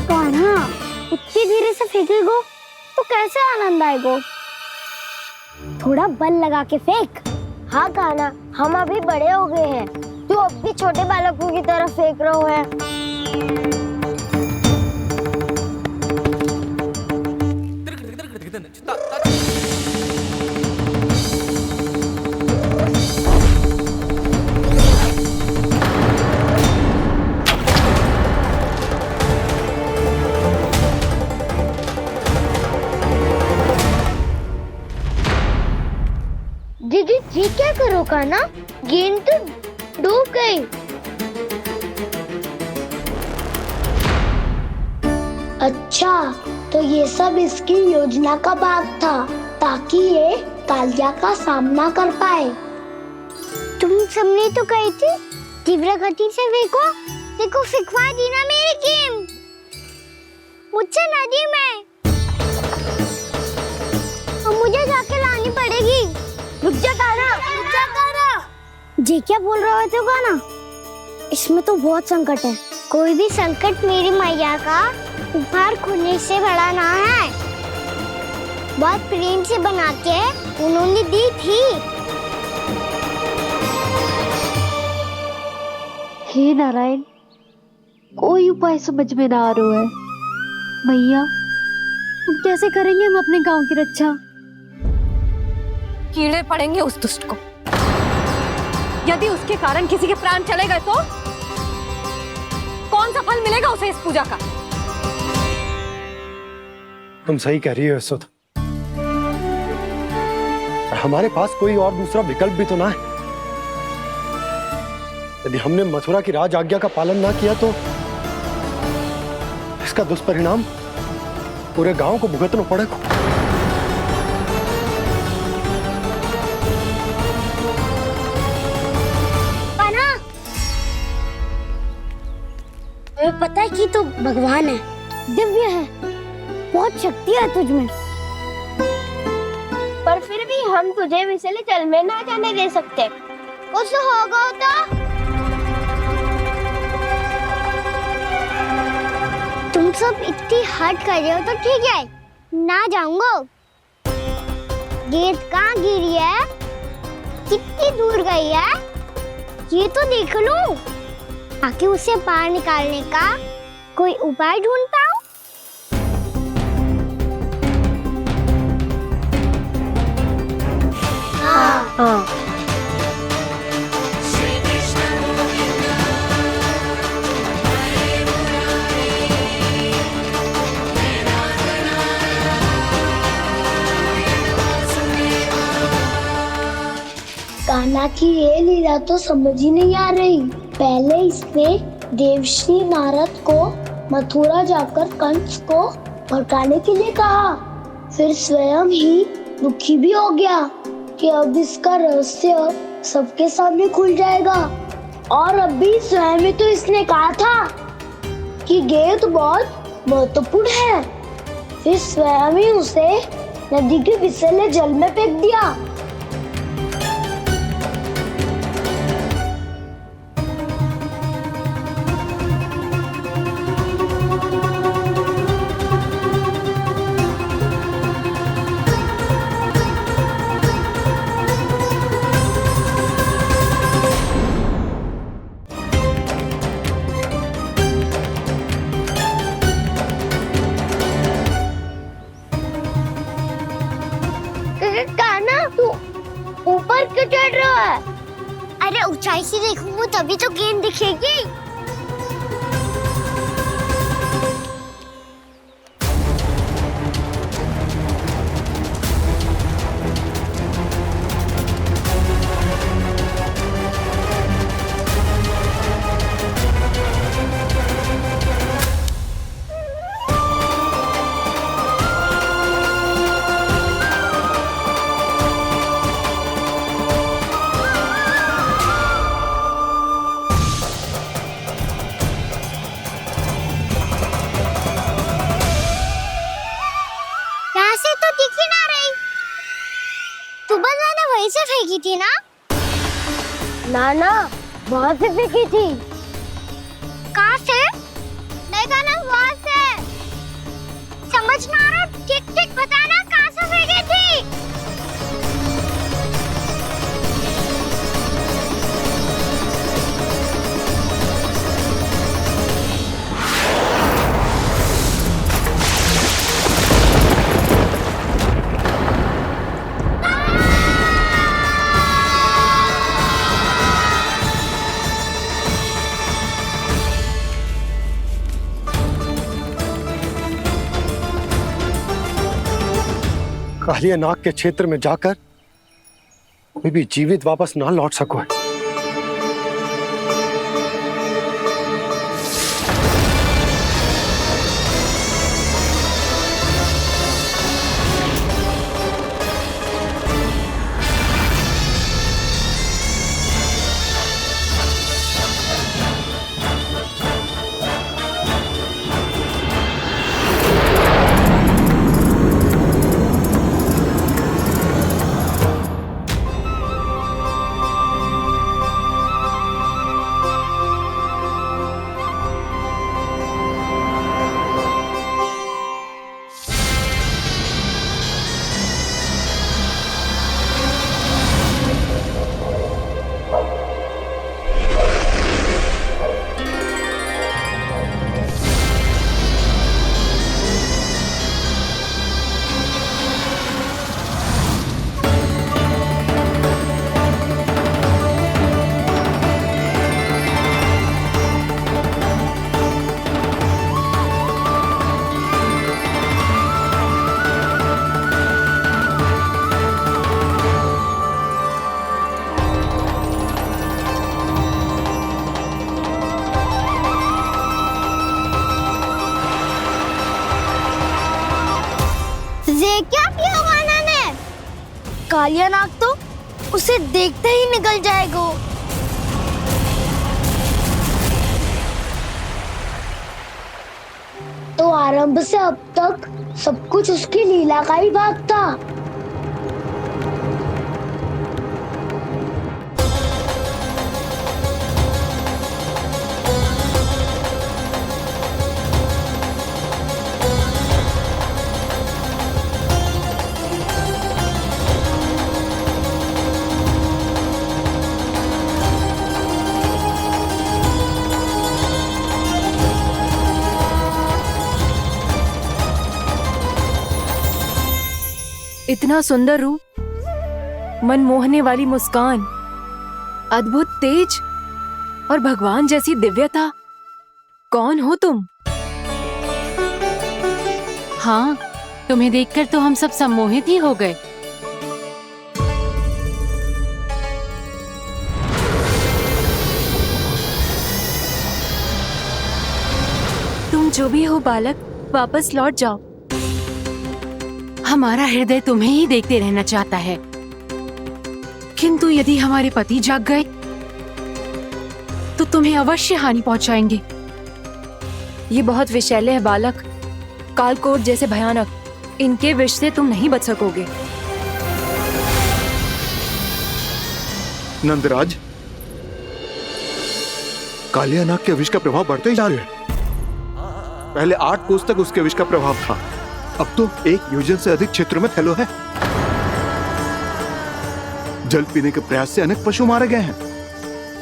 Speaker 3: कान्हा, इतनी धीरे से फेंकेगो तो कैसे आनंद आएगो? थोड़ा बल लगा के फेंक। हाँ कान्हा, हम अभी बड़े हो गए हैं, तू अब भी छोटे बालकों की तरह फेंक रहे है। दीदी जी क्या करो कान्हा, गेंद तो डूब गई। अच्छा, तो ये सब इसकी योजना का भाग था ताकि ये कालिया का सामना कर पाए। तुम सबने तो कही थी तीव्र गति से फेंको, देखो सिखवा दी ना मेरी गेम। मुझसे नदी में अब मुझे जाके लानी पड़ेगी। रुक जा कान्हा, रुक जा कान्हा। जी क्या बोल रहे थे कान्हा? इसमें तो बहुत संकट है। कोई भी संकट मेरी मैया का उपहार खोने से बड़ा ना है। बहुत प्रेम से बना के उन्होंने दी थी।
Speaker 2: हे नारायण, कोई उपाय समझ में ना आ रहा है। भैया, अब कैसे करेंगे हम अपने गांव की रक्षा? कीड़े पड़ेंगे उस दुष्ट को। यदि उसके कारण किसी के प्राण चले गए तो कौन सा फल मिलेगा उसे इस पूजा का?
Speaker 4: तुम सही कह रही हो यशोदा। हमारे पास कोई और दूसरा विकल्प भी तो ना है। यदि हमने मथुरा की राज आज्ञा का पालन ना किया तो इसका दुष्परिणाम पूरे गांव को भुगतना पड़ेगा।
Speaker 3: हमें पता है कि तू भगवान है, दिव्य है, बहुत शक्ति है तुझ में, पर फिर भी हम तुझे विषैले जल में ना जाने दे सकते। कुछ होगा तो तुम सब इतनी हट कर रहे हो तो ठीक है, ना जाऊंगा। गेंद कहाँ गिरी है, कितनी दूर गई है, ये तो देख लूं, ताकि उसे बाहर निकालने का कोई उपाय ढूंढ पाऊं। हाँ। कान्हा की ये लीला तो समझ ही नहीं आ रही। पहले इसने देवर्षि नारद को मथुरा जाकर कंस को भड़काने के लिए कहा, फिर स्वयं ही दुखी भी हो गया कि अब इसका रहस्य सबके सामने खुल जाएगा। और अभी स्वयं ही तो इसने कहा था कि गेंद बहुत महत्वपूर्ण है। फिर स्वयं ही उसे नदी के विसले जल में फेंक दिया। कान्हा, तू ऊपर क्यों चढ़ रहा है? अरे ऊंचाई से देखूंगा तभी तो गेंद दिखेगी। वहीं से फेंकी थी ना? ना, वहाँ से फेंकी थी। कहाँ से? नहीं कहना वहाँ से। समझ ना आ रहा, ठीक बताना कहाँ से फेंकी थी?
Speaker 4: कालिया नाग के क्षेत्र में जाकर कोई भी जीवित वापस ना लौट सको है। क्या किया वाना ने? कालिया नाग तो उसे देखते ही निकल जाएगा। तो आरंभ से अब तक सब कुछ उसकी लीला का ही भाग था।
Speaker 12: इतना सुंदर रूप, मन मोहने वाली मुस्कान, अद्भुत तेज और भगवान जैसी दिव्यता। कौन हो तुम?
Speaker 16: हाँ, तुम्हें देखकर तो हम सब सम्मोहित ही हो गए।
Speaker 12: तुम जो भी हो बालक, वापस लौट जाओ।
Speaker 16: हमारा हृदय तुम्हें ही देखते रहना चाहता है, किंतु यदि हमारे पति जाग गए तुम्हें अवश्य हानि पहुंचाएंगे।
Speaker 12: ये बहुत विषैले है बालक, कालकोट जैसे भयानक। इनके विष से तुम नहीं बच सकोगे।
Speaker 17: नंदराज, कालिया नाग के विष का प्रभाव बढ़ते ही जा रहा है। पहले 8 कोस तक उसके विष का प्रभाव था, अब तो 1 योजन से अधिक क्षेत्र में फैलो है। जल पीने के प्रयास से अनेक पशु मारे गए हैं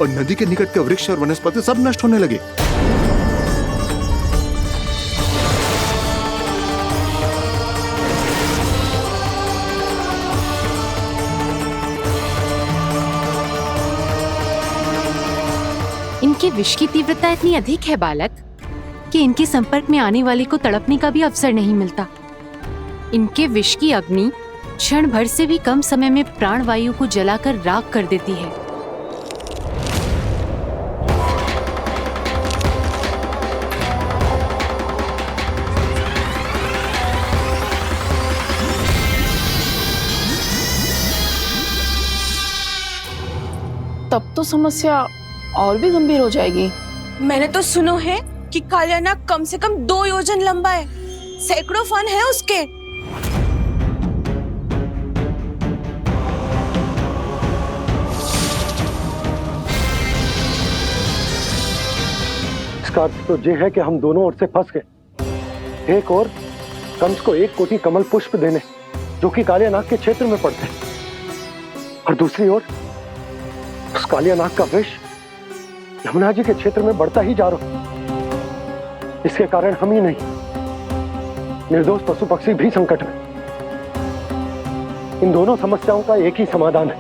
Speaker 17: और नदी के निकट के वृक्ष और वनस्पति सब नष्ट होने लगे।
Speaker 16: इनके विष की तीव्रता इतनी अधिक है बालक कि इनके संपर्क में आने वाले को तड़पने का भी अवसर नहीं मिलता। इनके विष की अग्नि क्षण भर से भी कम समय में प्राण वायु को जलाकर राख कर देती है।
Speaker 14: तब तो समस्या और भी गंभीर हो जाएगी।
Speaker 12: मैंने तो सुनो है कि कालिया नाग कम से कम 2 योजन लंबा है, सैकड़ों फन है उसके।
Speaker 4: इसका अर्थ तो ये है कि हम दोनों ओर से फंस गए। एक और कंस को 1 कोटि कमल पुष्प देने जो कि कालिया नाग के क्षेत्र में पड़ते हैं, और दूसरी ओर उस कालिया नाग का विष यमुना जी के क्षेत्र में बढ़ता ही जा रहा। इसके कारण हम ही नहीं, निर्दोष पशु पक्षी भी संकट में। इन दोनों समस्याओं का एक ही समाधान है,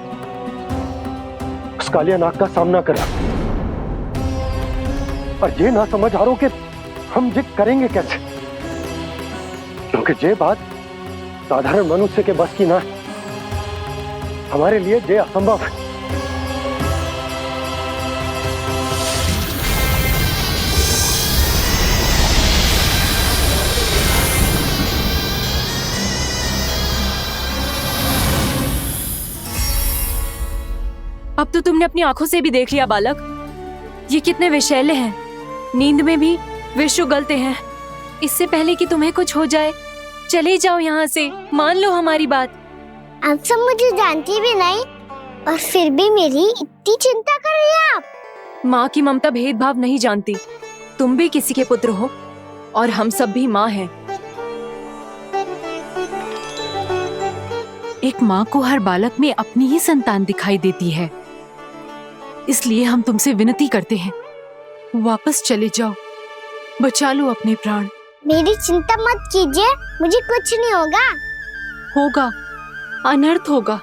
Speaker 4: उस कालिया नाग का सामना करना। और ये ना समझ आ रहा कि हम ये करेंगे कैसे, क्योंकि ये बात साधारण मनुष्य के बस की ना है। हमारे लिए ये असंभव है।
Speaker 12: अब तो तुमने अपनी आंखों से भी देख लिया बालक, ये कितने विषैले हैं। नींद में भी विष उगलते हैं। इससे पहले कि तुम्हें कुछ हो जाए, चले जाओ यहाँ से, मान लो हमारी बात।
Speaker 3: आप सब मुझे जानती भी नहीं और फिर भी मेरी इतनी चिंता कर रही हैं आप।
Speaker 12: माँ की ममता भेदभाव नहीं जानती। तुम भी किसी के पुत्र हो और हम सब भी माँ हैं।
Speaker 16: एक माँ को हर बालक में अपनी ही संतान दिखाई देती है, इसलिए हम तुमसे विनती करते हैं, वापस चले जाओ, बचा लो अपने प्राण।
Speaker 3: मेरी चिंता मत कीजिए, मुझे कुछ नहीं होगा।
Speaker 16: होगा, अनर्थ होगा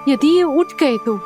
Speaker 16: यदि ये उठ गए तो।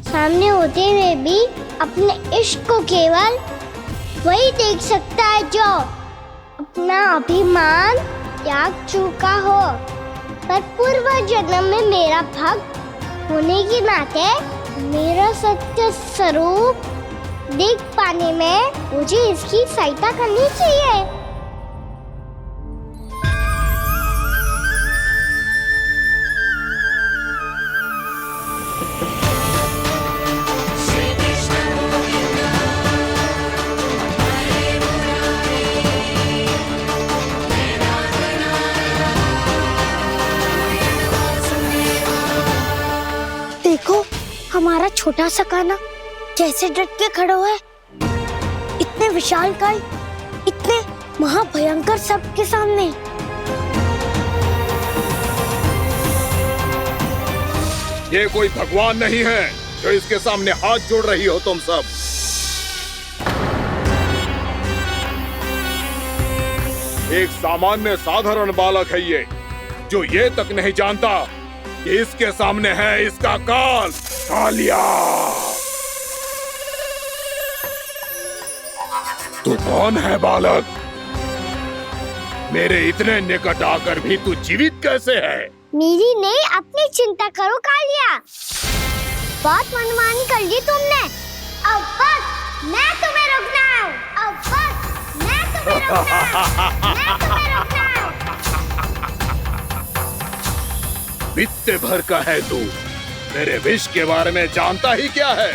Speaker 3: सामने होते हुए भी अपने इश्क को केवल वही देख सकता है जो अपना अभिमान त्याग चुका हो। पर पूर्व जन्म में मेरा भक्त होने के नाते मेरा सत्य स्वरूप देख पाने में मुझे इसकी सहायता करनी चाहिए। देखो हमारा छोटा सा कान्हा कैसे डट के खड़ा हुआ है, इतने विशालकाय, इतने महाभयंकर सबके सामने।
Speaker 18: ये कोई भगवान नहीं है जो इसके सामने हाथ जोड़ रही हो तुम सब। एक सामान्य साधारण बालक है ये, जो ये तक नहीं जानता कि इसके सामने है इसका काल, कालिया। तू कौन है बालक? मेरे इतने निकट आकर भी तू जीवित कैसे है?
Speaker 3: मेरी नहीं, अपनी चिंता करो कालिया। बहुत मनमानी कर ली तुमने। अब बस, मैं तुम्हें रोकना हूँ। अब बस, मैं तुम्हें रोकना हूँ। मैं तुम्हें रोकना हूँ।
Speaker 18: बित्ते भर का है तू, मेरे विष के बारे में जानता ही क्या है?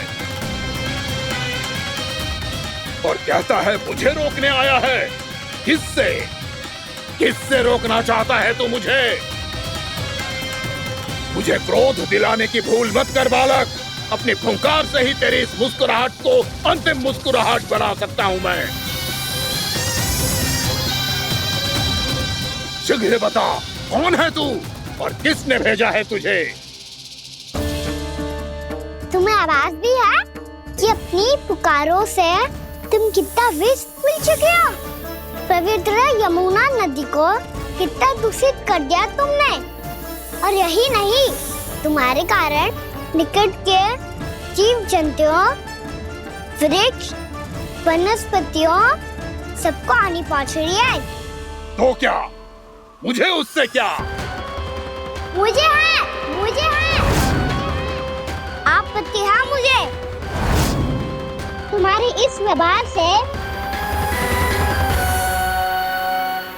Speaker 18: और कहता है मुझे रोकने आया है। किससे? किससे रोकना चाहता है तू मुझे? मुझे क्रोध दिलाने की भूल मत कर बालक। अपनी फुंकार से ही तेरी इस मुस्कुराहट को अंतिम मुस्कुराहट बना सकता हूं मैं। शीघ्र बता, कौन है तू और किसने भेजा है तुझे?
Speaker 3: तुम्हें आवाज भी है कि अपनी पुकारों से तुम कितना विष भूल चुके हो। पवित्र यमुना नदी को कितना दूषित कर दिया तुमने। और यही नहीं, तुम्हारे कारण निकट के जीव जंतुओं, वृक्ष, वनस्पतियों सबको हानि पहुंच रही है।
Speaker 18: तो क्या? मुझे उससे क्या?
Speaker 3: मुझे है आपत्ति है मुझे तुम्हारी इस व्यवहार से,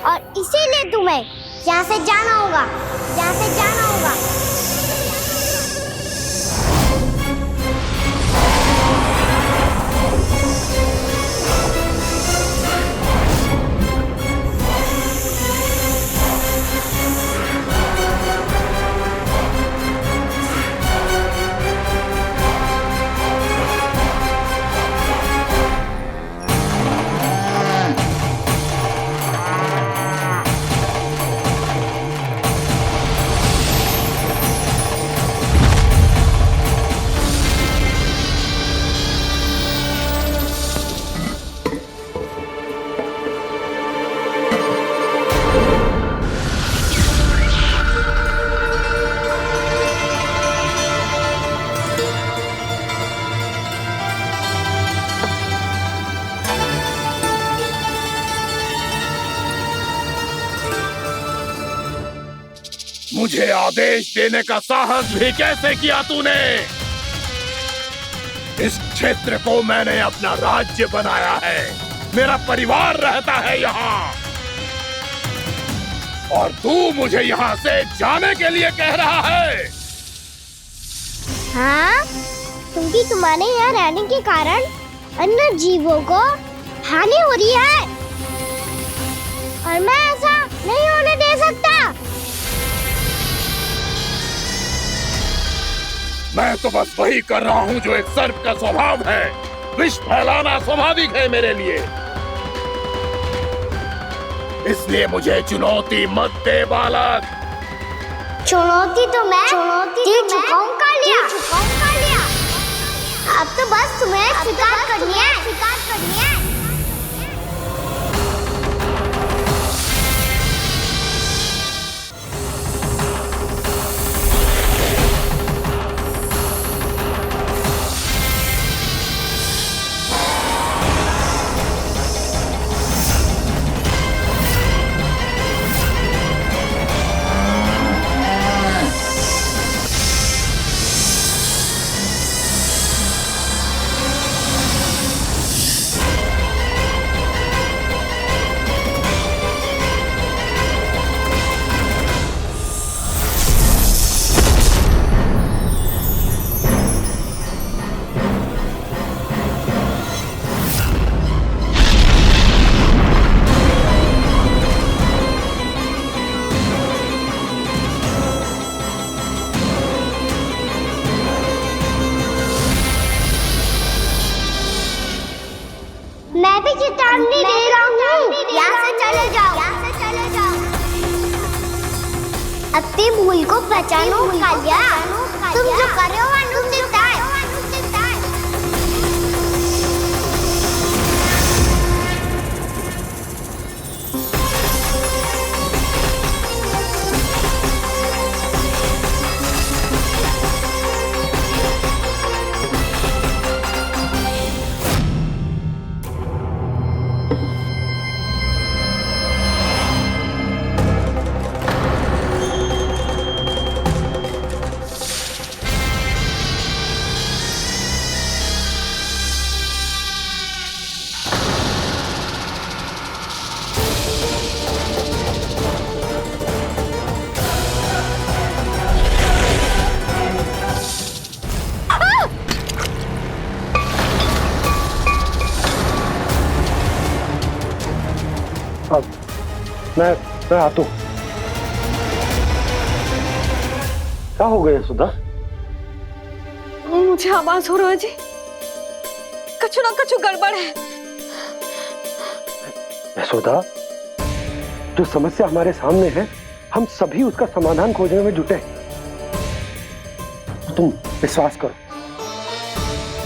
Speaker 3: और इसीलिए तुम्हें यहाँ से जाना होगा। यहाँ से जाना होगा।
Speaker 18: मुझे आदेश देने का साहस भी कैसे किया तूने? इस क्षेत्र को मैंने अपना राज्य बनाया है, मेरा परिवार रहता है यहाँ, और तू मुझे यहाँ से जाने के लिए कह रहा है?
Speaker 3: हाँ, क्योंकि तुम्हारे यहाँ रहने के कारण अन्य जीवों को हानि हो रही है, और मैं ऐसा नहीं होने दे सकता।
Speaker 18: मैं तो बस वही कर रहा हूँ जो एक सर्प का स्वभाव है। विष फैलाना स्वाभाविक है मेरे लिए, इसलिए मुझे चुनौती मत दे बालक।
Speaker 3: चुनौती तो मैं दे चुका हूँ कालिया। अब तो बस तुम्हें स्वीकार करनी है। मैं भी चेतावनी दे रहा हूँ, यहाँ से चले जाओ। अपनी भूल को पहचानो कालिया। तुम जो कर रहे हो अनुचित है।
Speaker 4: मैं आता हूं। क्या हो गया सुधा?
Speaker 2: मुझे आवाज हो रहा है जी, कछु ना कछु गड़बड़ है।
Speaker 4: यशोदा, जो समस्या हमारे सामने है, हम सभी उसका समाधान खोजने में जुटे। तुम विश्वास करो,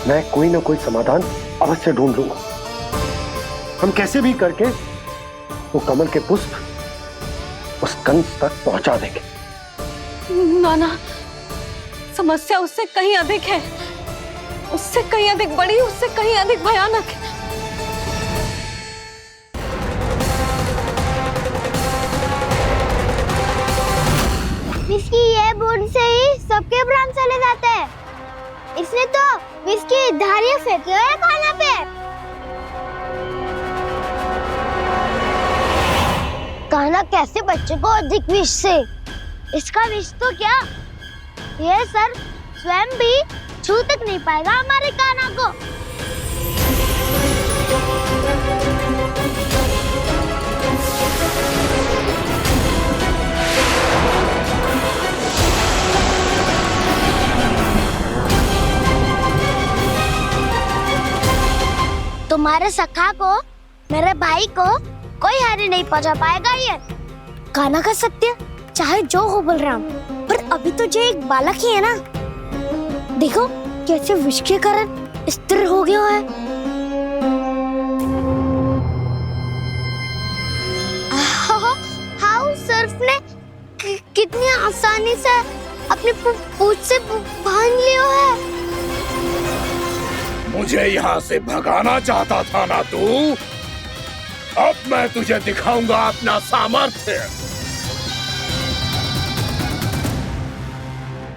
Speaker 4: मैं कोई ना कोई समाधान अवश्य ढूंढ लूंगा। हम कैसे भी करके वो कमल के पुष्प उस कंस तक पहुंचा देंगे।
Speaker 2: नाना, समस्या उससे कहीं अधिक है, उससे कहीं अधिक बड़ी, उससे कहीं अधिक भयानक है।
Speaker 3: विस्की ये बूंद से ही सबके प्राण चले जाते हैं। इसने तो विस्की धारियां फेंके हुए हैं खाना पे। कान्हा कैसे बच्चे को अधिक विष से? इसका विष तो क्या, ये सर स्वयं भी छू तक नहीं पाएगा हमारे कान्हा को। तुम्हारे सखा को, मेरे भाई को कोई हानि नहीं पहुंचा पाएगा ये। कान्हा का सत्य चाहे जो हो बलराम, पर अभी तो जो एक बालक ही है ना। देखो कैसे विष के कारण स्थिर हो गया है। हाउ सर्फ ने कितनी आसानी से अपनी पूंछ से बांध लिया है।
Speaker 18: मुझे यहाँ से भगाना चाहता था ना तू? अब मैं तुझे दिखाऊंगा अपना सामर्थ्य।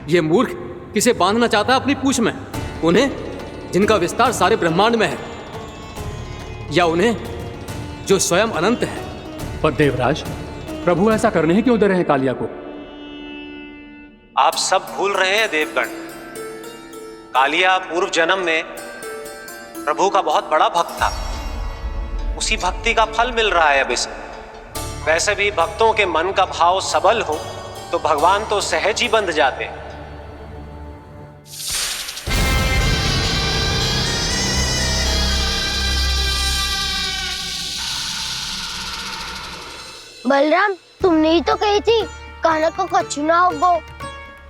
Speaker 5: ये मूर्ख किसे बांधना चाहता है अपनी पूंछ में? उन्हें जिनका विस्तार सारे ब्रह्मांड में है, या उन्हें जो स्वयं अनंत है?
Speaker 13: पर देवराज, प्रभु ऐसा करने ही क्यों दे रहे हैं कालिया को?
Speaker 7: आप सब भूल रहे हैं देवगण, कालिया पूर्व जन्म में प्रभु का बहुत बड़ा भक्त था। उसी भक्ति का फल मिल रहा है अब इसे। वैसे भी भक्तों के मन का भाव सबल हो तो भगवान तो सहज ही बंध जाते हैं।
Speaker 3: बलराम, तुमने ही तो कही थी कान्हा को कछु ना होगा।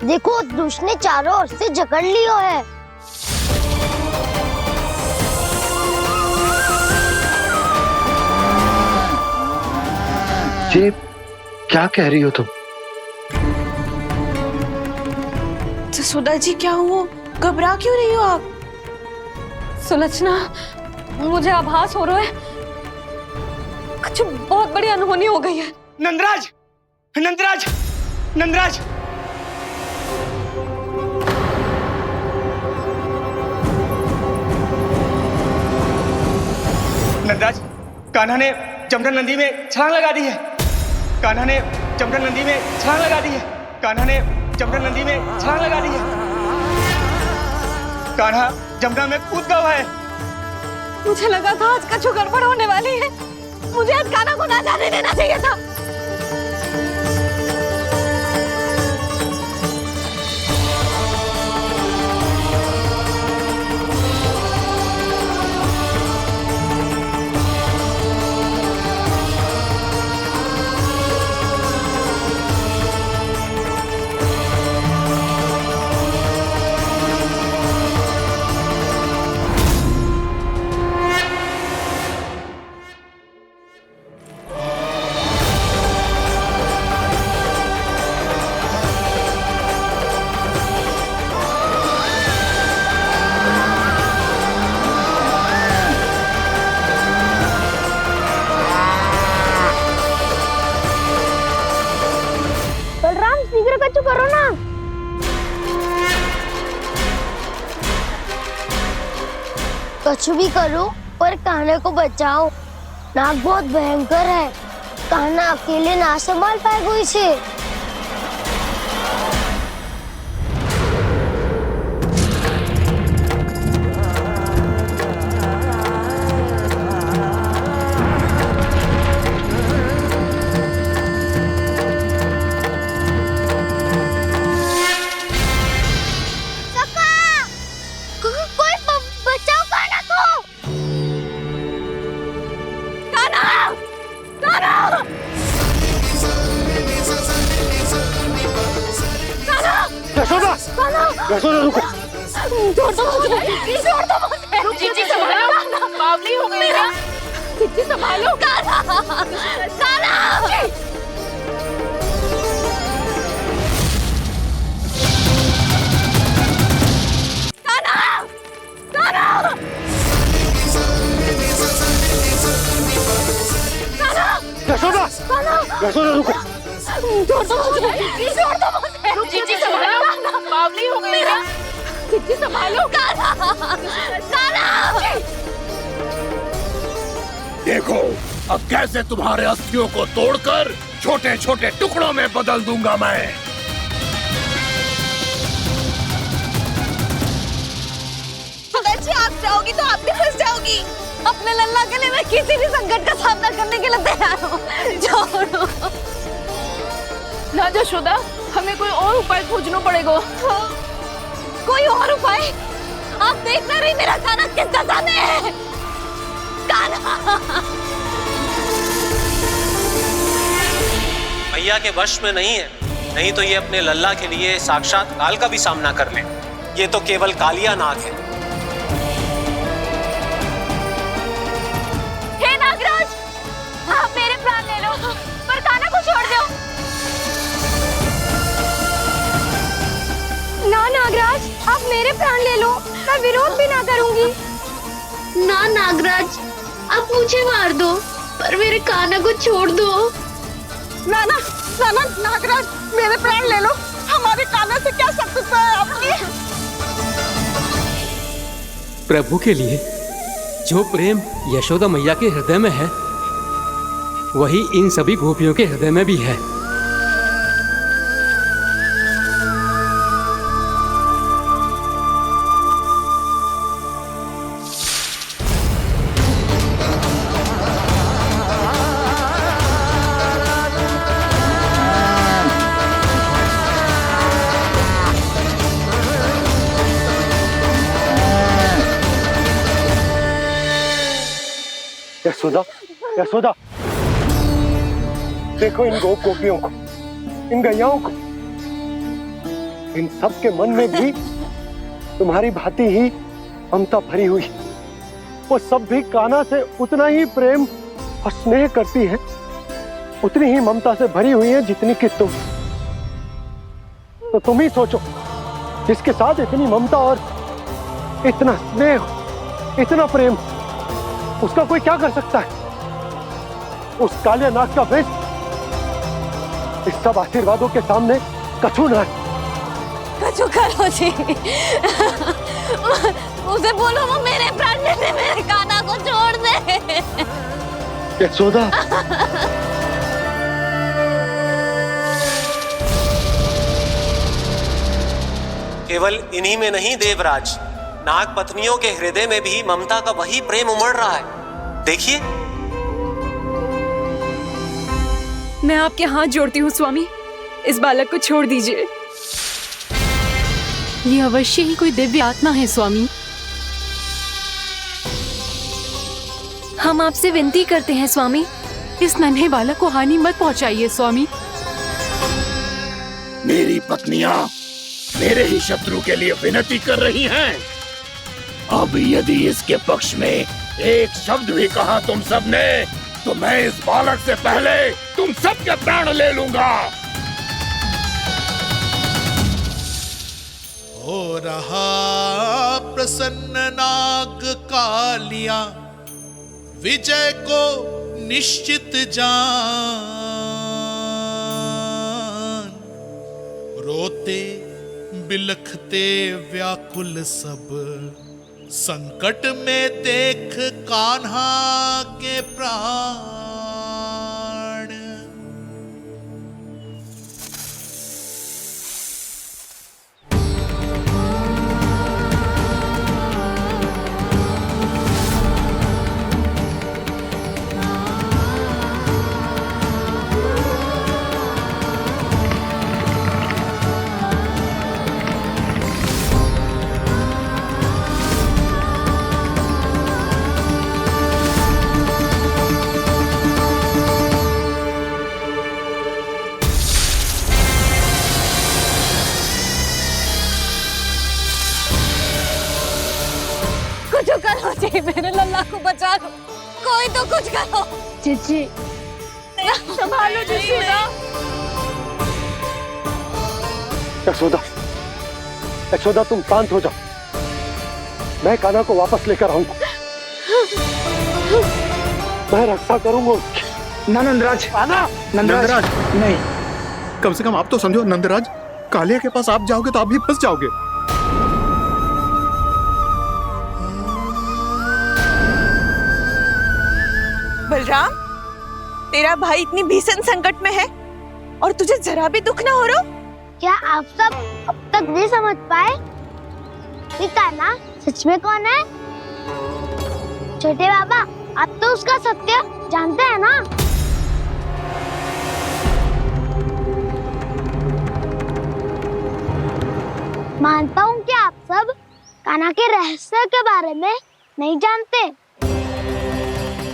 Speaker 3: देखो उस दुष्ट ने चारों ओर से जकड़ लियो है।
Speaker 4: ये क्या कह रही हो तुम?
Speaker 12: जसोदा जी, क्या हुआ? घबरा क्यों रही हो आप?
Speaker 2: सुलोचना, मुझे आभास हो रहा है कुछ बहुत बड़ी अनहोनी हो गई है।
Speaker 19: नंदराज, नंदराज, नंदराज, नंदराज, कान्हा ने जमदग्नि नदी में छलांग लगा दी है। कान्हा ने जमदग्नि नदी में छलांग लगा दी है। कान्हा ने जमदग्नि नदी में छलांग लगा दी है। कान्हा जमुना में कूद गया है।
Speaker 2: मुझे लगा था आज कछु गड़बड़ होने वाली है। मुझे आज कान्हा को ना जाने देना चाहिए था।
Speaker 3: कछु करो ना। कछु भी करो पर कान्हा को बचाओ। नाग बहुत भयंकर है, कान्हा अकेले ना संभाल पाएगा इसे।
Speaker 4: यशोदा रुको।
Speaker 2: छोड़ दो मुझे, छोड़ दो मुझे।
Speaker 14: रुक जीजी, संभालो, बावली हो गई क्या?
Speaker 2: जीजी संभालो। कान्हा, कान्हा।
Speaker 4: यशोदा, यशोदा रुको।
Speaker 2: छोड़ दो मुझे, छोड़ दो मुझे।
Speaker 14: रुक जीजी, संभालो, बावली हो गई क्या?
Speaker 2: जीजी संभालो। कान्हा, कान्हा।
Speaker 18: देखो अब कैसे तुम्हारे अस्थियों को तोड़कर छोटे छोटे टुकड़ों में बदल दूंगा मैं।
Speaker 12: अगर जी आप जाओगी तो आप भी फंस जाओगी।
Speaker 2: अपने लल्ला के लिए मैं किसी भी संकट का सामना करने के लिए तैयार हूँ। छोड़ो।
Speaker 14: ना यशोदा, हमें कोई और उपाय खोजना पड़ेगा।
Speaker 2: कोई और उपाय? आप देख ना रही मेरा कान्हा किस दशा में है। कान्हा।
Speaker 20: मैया के वश में नहीं है, नहीं तो ये अपने लल्ला के लिए साक्षात काल का भी सामना कर ले। ये तो केवल कालिया नाग है।
Speaker 2: हे नागराज, आप मेरे प्राण ले लो, पर कान्हा को छोड़ दो। ना नागराज, आप मेरे प्राण ले लो, मैं विरोध भी ना करूंगी।
Speaker 21: ना नागराज, आप मुझे मार दो, पर मेरे कान्हा को छोड़ दो।
Speaker 12: ना ना ना ना नागराज, मेरे प्राण ले लो, हमारे कान्हा से क्या शत्रुता है आपकी?
Speaker 5: प्रभु के लिए जो प्रेम यशोदा मैया के हृदय में है, वही इन सभी गोपियों के हृदय में भी है।
Speaker 4: यशोदा, यशोदा, देखो इन गोपियों को, इन गैयाओं को, इन सब के मन में भी तुम्हारी भांति ही ममता भरी हुई। वो सब भी कान्हा से उतना ही प्रेम और स्नेह करती है, उतनी ही ममता से भरी हुई है जितनी कि तुम। तो तुम ही सोचो, जिसके साथ इतनी ममता और इतना स्नेह, इतना प्रेम, उसका कोई क्या कर सकता है? उस कालिया नाग का वेश इस सब आशीर्वादों के सामने कछु न है।
Speaker 2: कछु करो जी। उसे बोलो वो मेरे प्राण ले ले, मेरे कान्हा को छोड़ दे।
Speaker 4: यशोदा,
Speaker 20: केवल इन्हीं में नहीं देवराज, नाग पत्नियों के हृदय में भी ममता का वही प्रेम उमड़ रहा है। देखिए।
Speaker 12: मैं आपके हाथ जोड़ती हूँ स्वामी, इस बालक को छोड़ दीजिए।
Speaker 16: ये अवश्य ही कोई दिव्य आत्मा है स्वामी।
Speaker 12: हम आपसे विनती करते हैं स्वामी,
Speaker 16: इस नन्हे बालक को हानि मत पहुंचाइए स्वामी।
Speaker 18: मेरी पत्नियां मेरे ही शत्रु के लिए विनती कर रही हैं। अब यदि इसके पक्ष में एक शब्द भी कहा तुम सबने, तो मैं इस बालक से पहले तुम सबके प्राण ले लूंगा।
Speaker 9: हो रहा प्रसन्न नाग कालिया, विजय को निश्चित जान। रोते बिलखते व्याकुल सब, संकट में देख कान्हा के प्राण।
Speaker 2: मेरे लल्ला को बचा लो, कोई तो कुछ करो।
Speaker 21: जीजी
Speaker 12: संभालो जसोदा।
Speaker 4: यशोदा, यशोदा तुम शांत हो जाओ, मैं कान्हा को वापस लेकर आऊंगा, मैं रक्षा करूंगा उसकी।
Speaker 19: ना नंदराज,
Speaker 17: नंदराज
Speaker 19: नहीं,
Speaker 17: कम से कम आप तो समझो नंदराज, कालिया के पास आप जाओगे तो आप भी फंस जाओगे।
Speaker 12: बलराम, तेरा भाई इतनी भीषण संकट में है और तुझे जरा भी दुख ना हो रहा?
Speaker 3: क्या आप सब अब तक नहीं समझ पाए कि कान्हा सच में कौन है? छोटे बाबा, आप तो उसका सत्य जानते हैं ना? मानता हूँ कि आप सब कान्हा के रहस्य के बारे में नहीं जानते,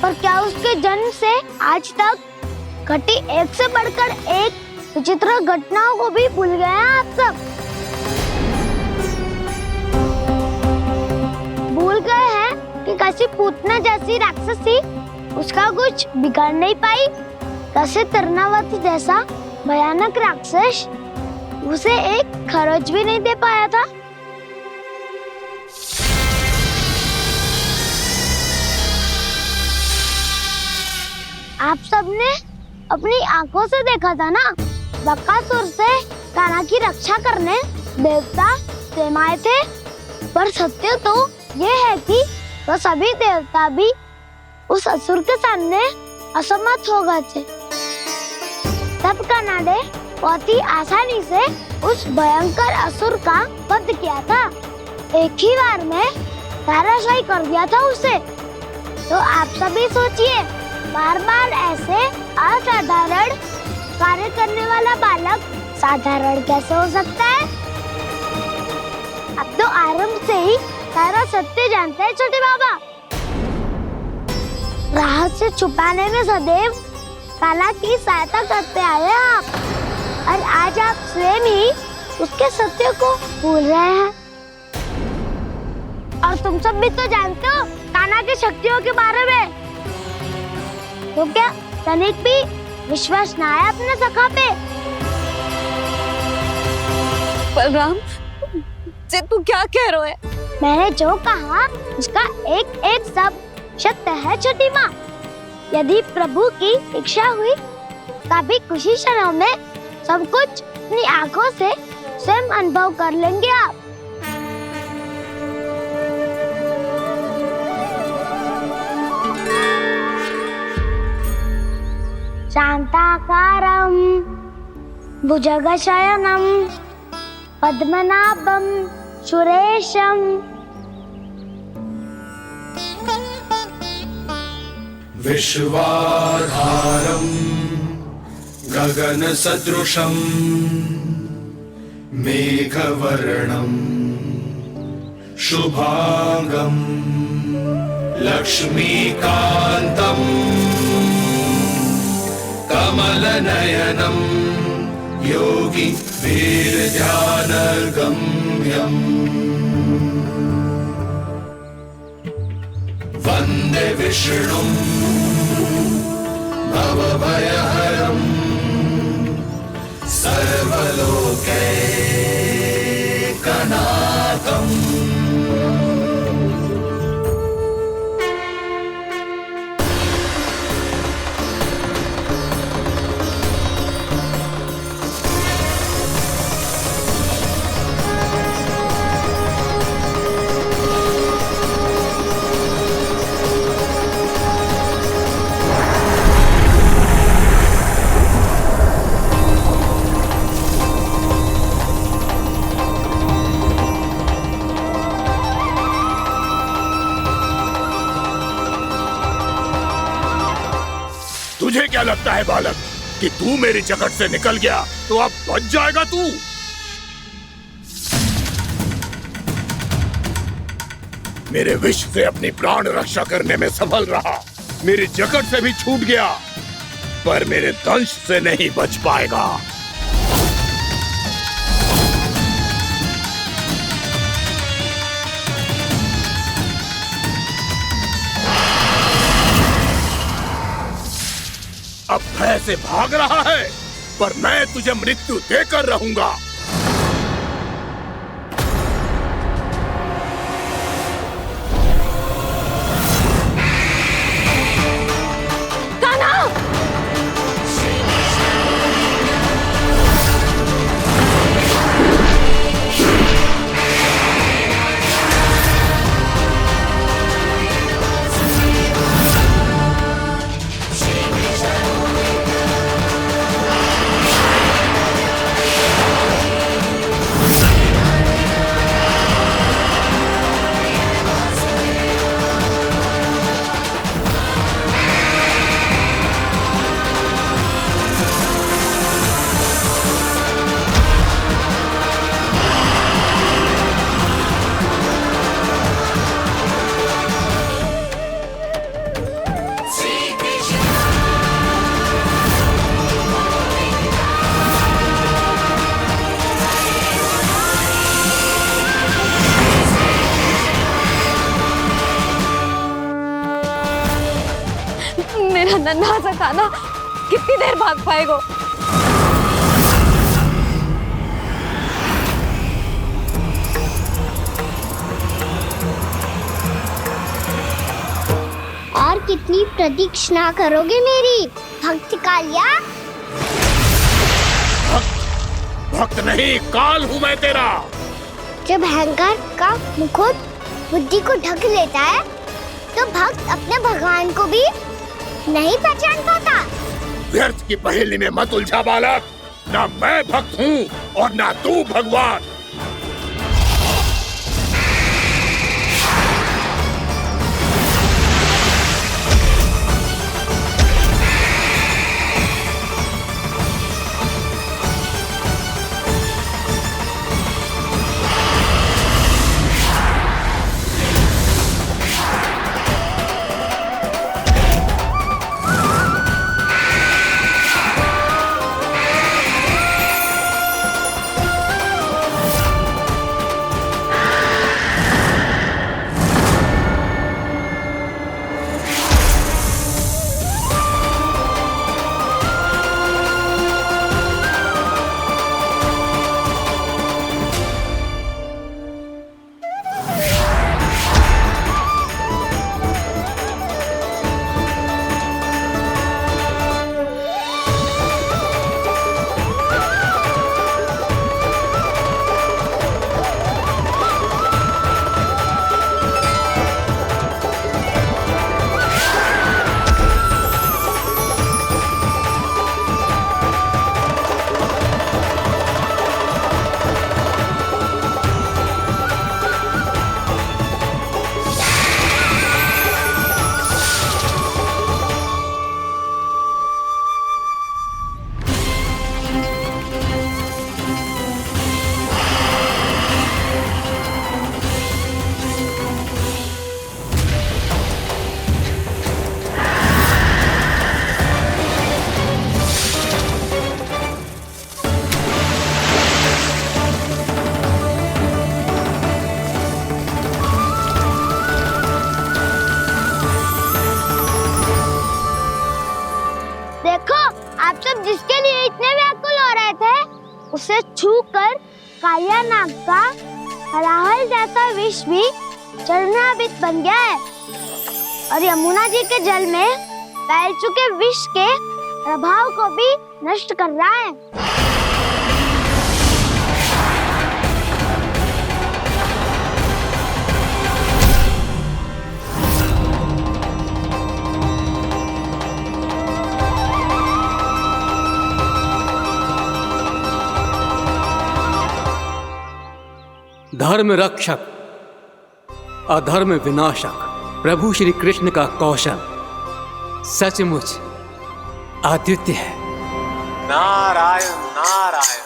Speaker 3: पर क्या उसके जन्म से आज तक घटी एक से बढ़कर एक विचित्र घटनाओं को भी भूल गए हैं आप सब? भूल गए हैं कि कैसी पूतना जैसी राक्षसी उसका कुछ बिगाड़ नहीं पाई, कैसे तरनावती जैसा भयानक राक्षस उसे एक खरोच भी नहीं दे पाया था। आप सबने अपनी आंखों से देखा था ना, बकासुर से कान्हा की रक्षा करने देवता स्वयं आए थे, पर सत्य तो ये है कि वह सभी देवता भी उस असुर के सामने असमर्थ हो गए थे। तब कान्हा ने बहुत ही आसानी से उस भयंकर असुर का वध किया था, एक ही बार में धराशायी कर दिया था उसे। तो आप सभी सोचिए, बार बार ऐसे असाधारण कार्य करने वाला बालक साधारण कैसे हो सकता है? अब तो आरंभ से ही सारा सत्य जानते हैं छोटे बाबा। रहस्य छुपाने में सदैव कान्हा की सहायता करते आए हैं आप, और आज आप स्वयं ही उसके सत्य को भूल रहे हैं। और तुम सब भी तो जानते हो कान्हा की शक्तियों के बारे में, तो क्या तनिक भी विश्वास ना है अपने सखा पे?
Speaker 2: बलराम, जे तू क्या कह रहे है?
Speaker 3: मैंने जो कहा उसका एक एक शब्द सत्य है छोटी माँ। यदि प्रभु की इच्छा हुई तभी कुछ ही क्षणों में सब कुछ अपनी आंखों से स्वयं अनुभव कर लेंगे आप। शांताकारं भुजगशयनं पद्मनाभं सुरेशं
Speaker 18: विश्वाधारं गगनसदृशं मेघवर्णं शुभांगं लक्ष्मीकान्तं कमलनयनं योगी वीरध्यानगम्यम् वन्दे विष्णुं भवभयहरं सर्वलोकैकनाथम् तुझे क्या लगता है बालक कि तू मेरी जकड़ से निकल गया तो अब बच जाएगा तू? मेरे विष से अपनी प्राण रक्षा करने में सफल रहा, मेरी जकड़ से भी छूट गया, पर मेरे दंश से नहीं बच पाएगा। ऐसे भाग रहा है, पर मैं तुझे मृत्यु देकर रहूंगा।
Speaker 2: मेरा नन्हा सा कान्हा कितनी देर भाग पाएगा?
Speaker 3: और कितनी प्रतीक्षा करोगे मेरी भक्त कालिया?
Speaker 18: भक्त नहीं, काल हूँ मैं तेरा।
Speaker 3: जब अहंकार का मुकुट बुद्धि को ढक लेता है तो भक्त अपने भगवान को भी नहीं पहचान पाता।
Speaker 18: व्यर्थ की पहेली में मत उलझा बालक। ना मैं भक्त हूँ और ना तू भगवान।
Speaker 3: जिसके लिए इतने व्याकुल हो रहे थे, उसे छूकर कालिया नाग का हलाहल जैसा विष भी चरणामृत बन गया है और यमुना जी के जल में फैल चुके विष के प्रभाव को भी नष्ट कर रहा है।
Speaker 5: धर्म रक्षक अधर्म विनाशक प्रभु श्री कृष्ण का कौशल सचमुच अद्वितीय है।
Speaker 20: नारायण नारायण।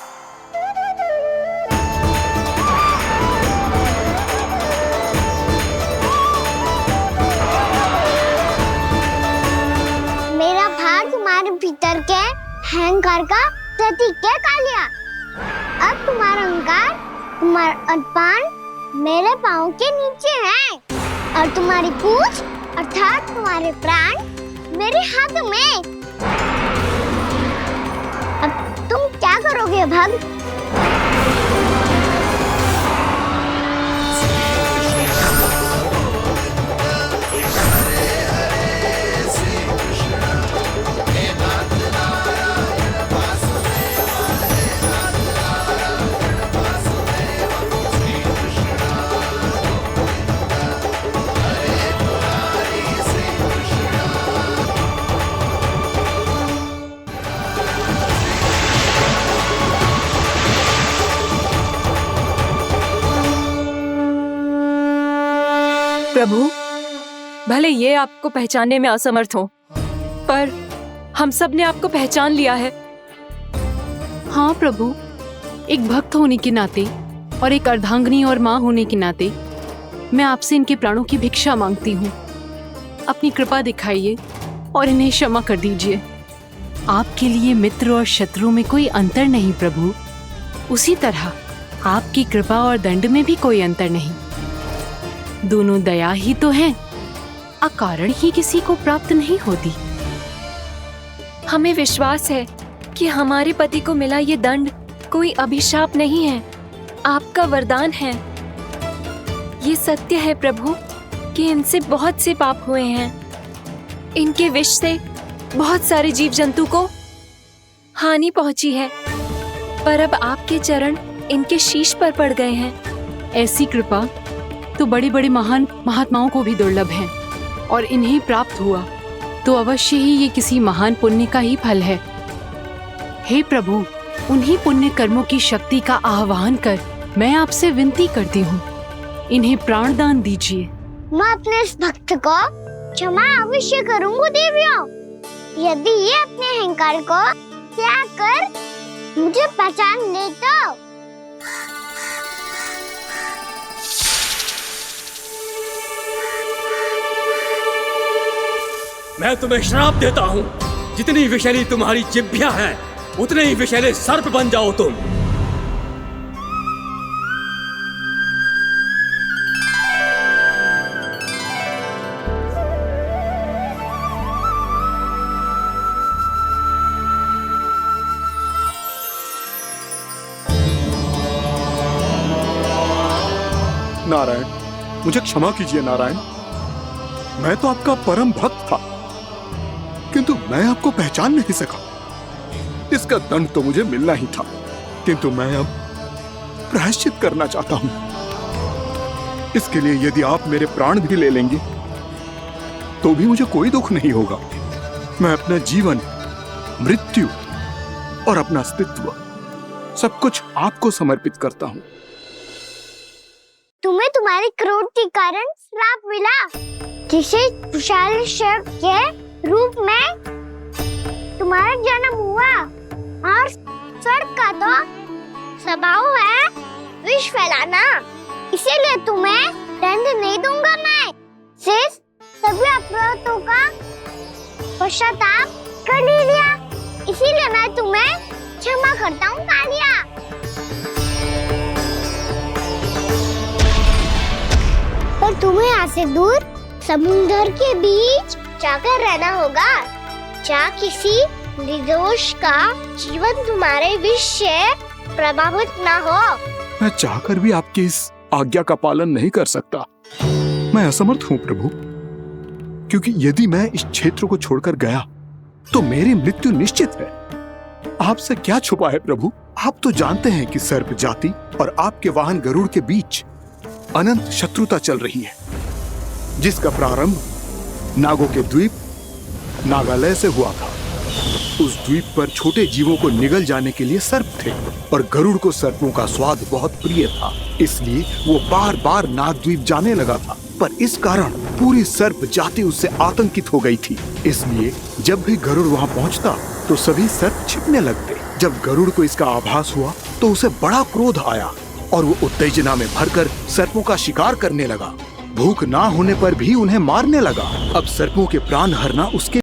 Speaker 3: मेरा भार तुम्हारे भीतर के अहंकार का प्रतीक है कालिया। अब तुम्हारा अहंकार, तुम्हारा अनपान मेरे पाँव के नीचे है और तुम्हारी पूंछ अर्थात तुम्हारे प्राण मेरे हाथ में। करोगे भक्त?
Speaker 12: प्रभु, भले ये आपको पहचानने में असमर्थ हो, पर हम सब ने आपको पहचान लिया है।
Speaker 16: हाँ प्रभु, एक भक्त होने के नाते और एक अर्धांगिनी और माँ होने के नाते मैं आपसे इनके प्राणों की भिक्षा मांगती हूँ। अपनी कृपा दिखाइए और इन्हें क्षमा कर दीजिए। आपके लिए मित्र और शत्रु में कोई अंतर नहीं प्रभु। उसी तरह आपकी कृपा और दंड में भी कोई अंतर नहीं। दोनों दया ही तो हैं, अकारण ही किसी को प्राप्त नहीं होती।
Speaker 12: हमें विश्वास है कि हमारे पति को मिला ये दंड कोई अभिशाप नहीं है, आपका वरदान है। ये सत्य है प्रभु कि इनसे बहुत से पाप हुए हैं। इनके विष से बहुत सारे जीव जंतु को हानि पहुंची है, पर अब आपके चरण इनके शीश पर पड़ गए हैं।
Speaker 16: ऐसी कृपा तो बड़े बड़े महान महात्माओं को भी दुर्लभ है, और इन्हें प्राप्त हुआ तो अवश्य ही ये किसी महान पुण्य का ही फल है। हे प्रभु, उन्हीं पुण्य कर्मों की शक्ति का आह्वान कर मैं आपसे विनती करती हूँ, इन्हें प्राण दान दीजिए।
Speaker 3: मैं अपने इस भक्त को क्षमा अवश्य करूंगी देवियों, यदि ये अपने अहंकार को त्याग कर मुझे पहचान ले तो।
Speaker 5: मैं तुम्हें श्राप देता हूँ, जितनी विषैली तुम्हारी जिह्वा है उतने ही विषैले सर्प बन जाओ तुम।
Speaker 17: नारायण, मुझे क्षमा कीजिए नारायण। मैं तो आपका परम भक्त था, किंतु मैं आपको पहचान नहीं सका। इसका दंड तो मुझे मिलना ही था, किंतु मैं अब प्रायश्चित करना चाहता हूं। इसके लिए यदि आप मेरे प्राण भी ले लेंगे तो भी मुझे कोई दुख नहीं होगा। मैं अपना जीवन, मृत्यु और अपना अस्तित्व सब कुछ आपको समर्पित करता हूं।
Speaker 3: तुम्हें तुम्हारी क्रोध के कारण श्राप मिला, जिसे विशाल सर्प के रूप में तुम्हारा जन्म हुआ, और सर्प का तो स्वभाव है विष फैलाना। इसीलिए तुम्हें दंड नहीं दूंगा मैं, सिर्फ सभी अपराधों का पश्चाताप कर लिया। इसीलिए मैं तुम्हें क्षमा करता हूँ कालिया। पर तुम्हें यहाँ से दूर समुद्र के बीच जाकर रहना होगा, जहाँ किसी निर्दोष का जीवन तुम्हारे विष से प्रभावित ना हो।
Speaker 17: मैं चाहकर भी आपकी इस आज्ञा का पालन नहीं कर सकता। मैं असमर्थ हूँ प्रभु, क्योंकि यदि मैं इस क्षेत्र को छोड़कर गया तो मेरी मृत्यु निश्चित है। आपसे क्या छुपा है प्रभु? आप तो जानते हैं कि सर्प जाति और आपके वाहन गरुड़ के बीच अनंत शत्रुता चल रही है, जिसका प्रारंभ नागों के द्वीप नागालय से हुआ था। उस द्वीप पर छोटे जीवों को निगल जाने के लिए सर्प थे, और गरुड़ को सर्पों का स्वाद बहुत प्रिय था, इसलिए वो बार बार नागद्वीप जाने लगा था। पर इस कारण पूरी सर्प जाति उससे आतंकित हो गई थी। इसलिए जब भी गरुड़ वहां पहुंचता तो सभी सर्प छिपने लगते। जब गरुड़ को इसका आभास हुआ तो उसे बड़ा क्रोध आया, और वो उत्तेजना में भरकर सर्पों का शिकार करने लगा। भूख ना होने पर भी उन्हें मारने लगा। अब सर्पों के प्राण हरना उसके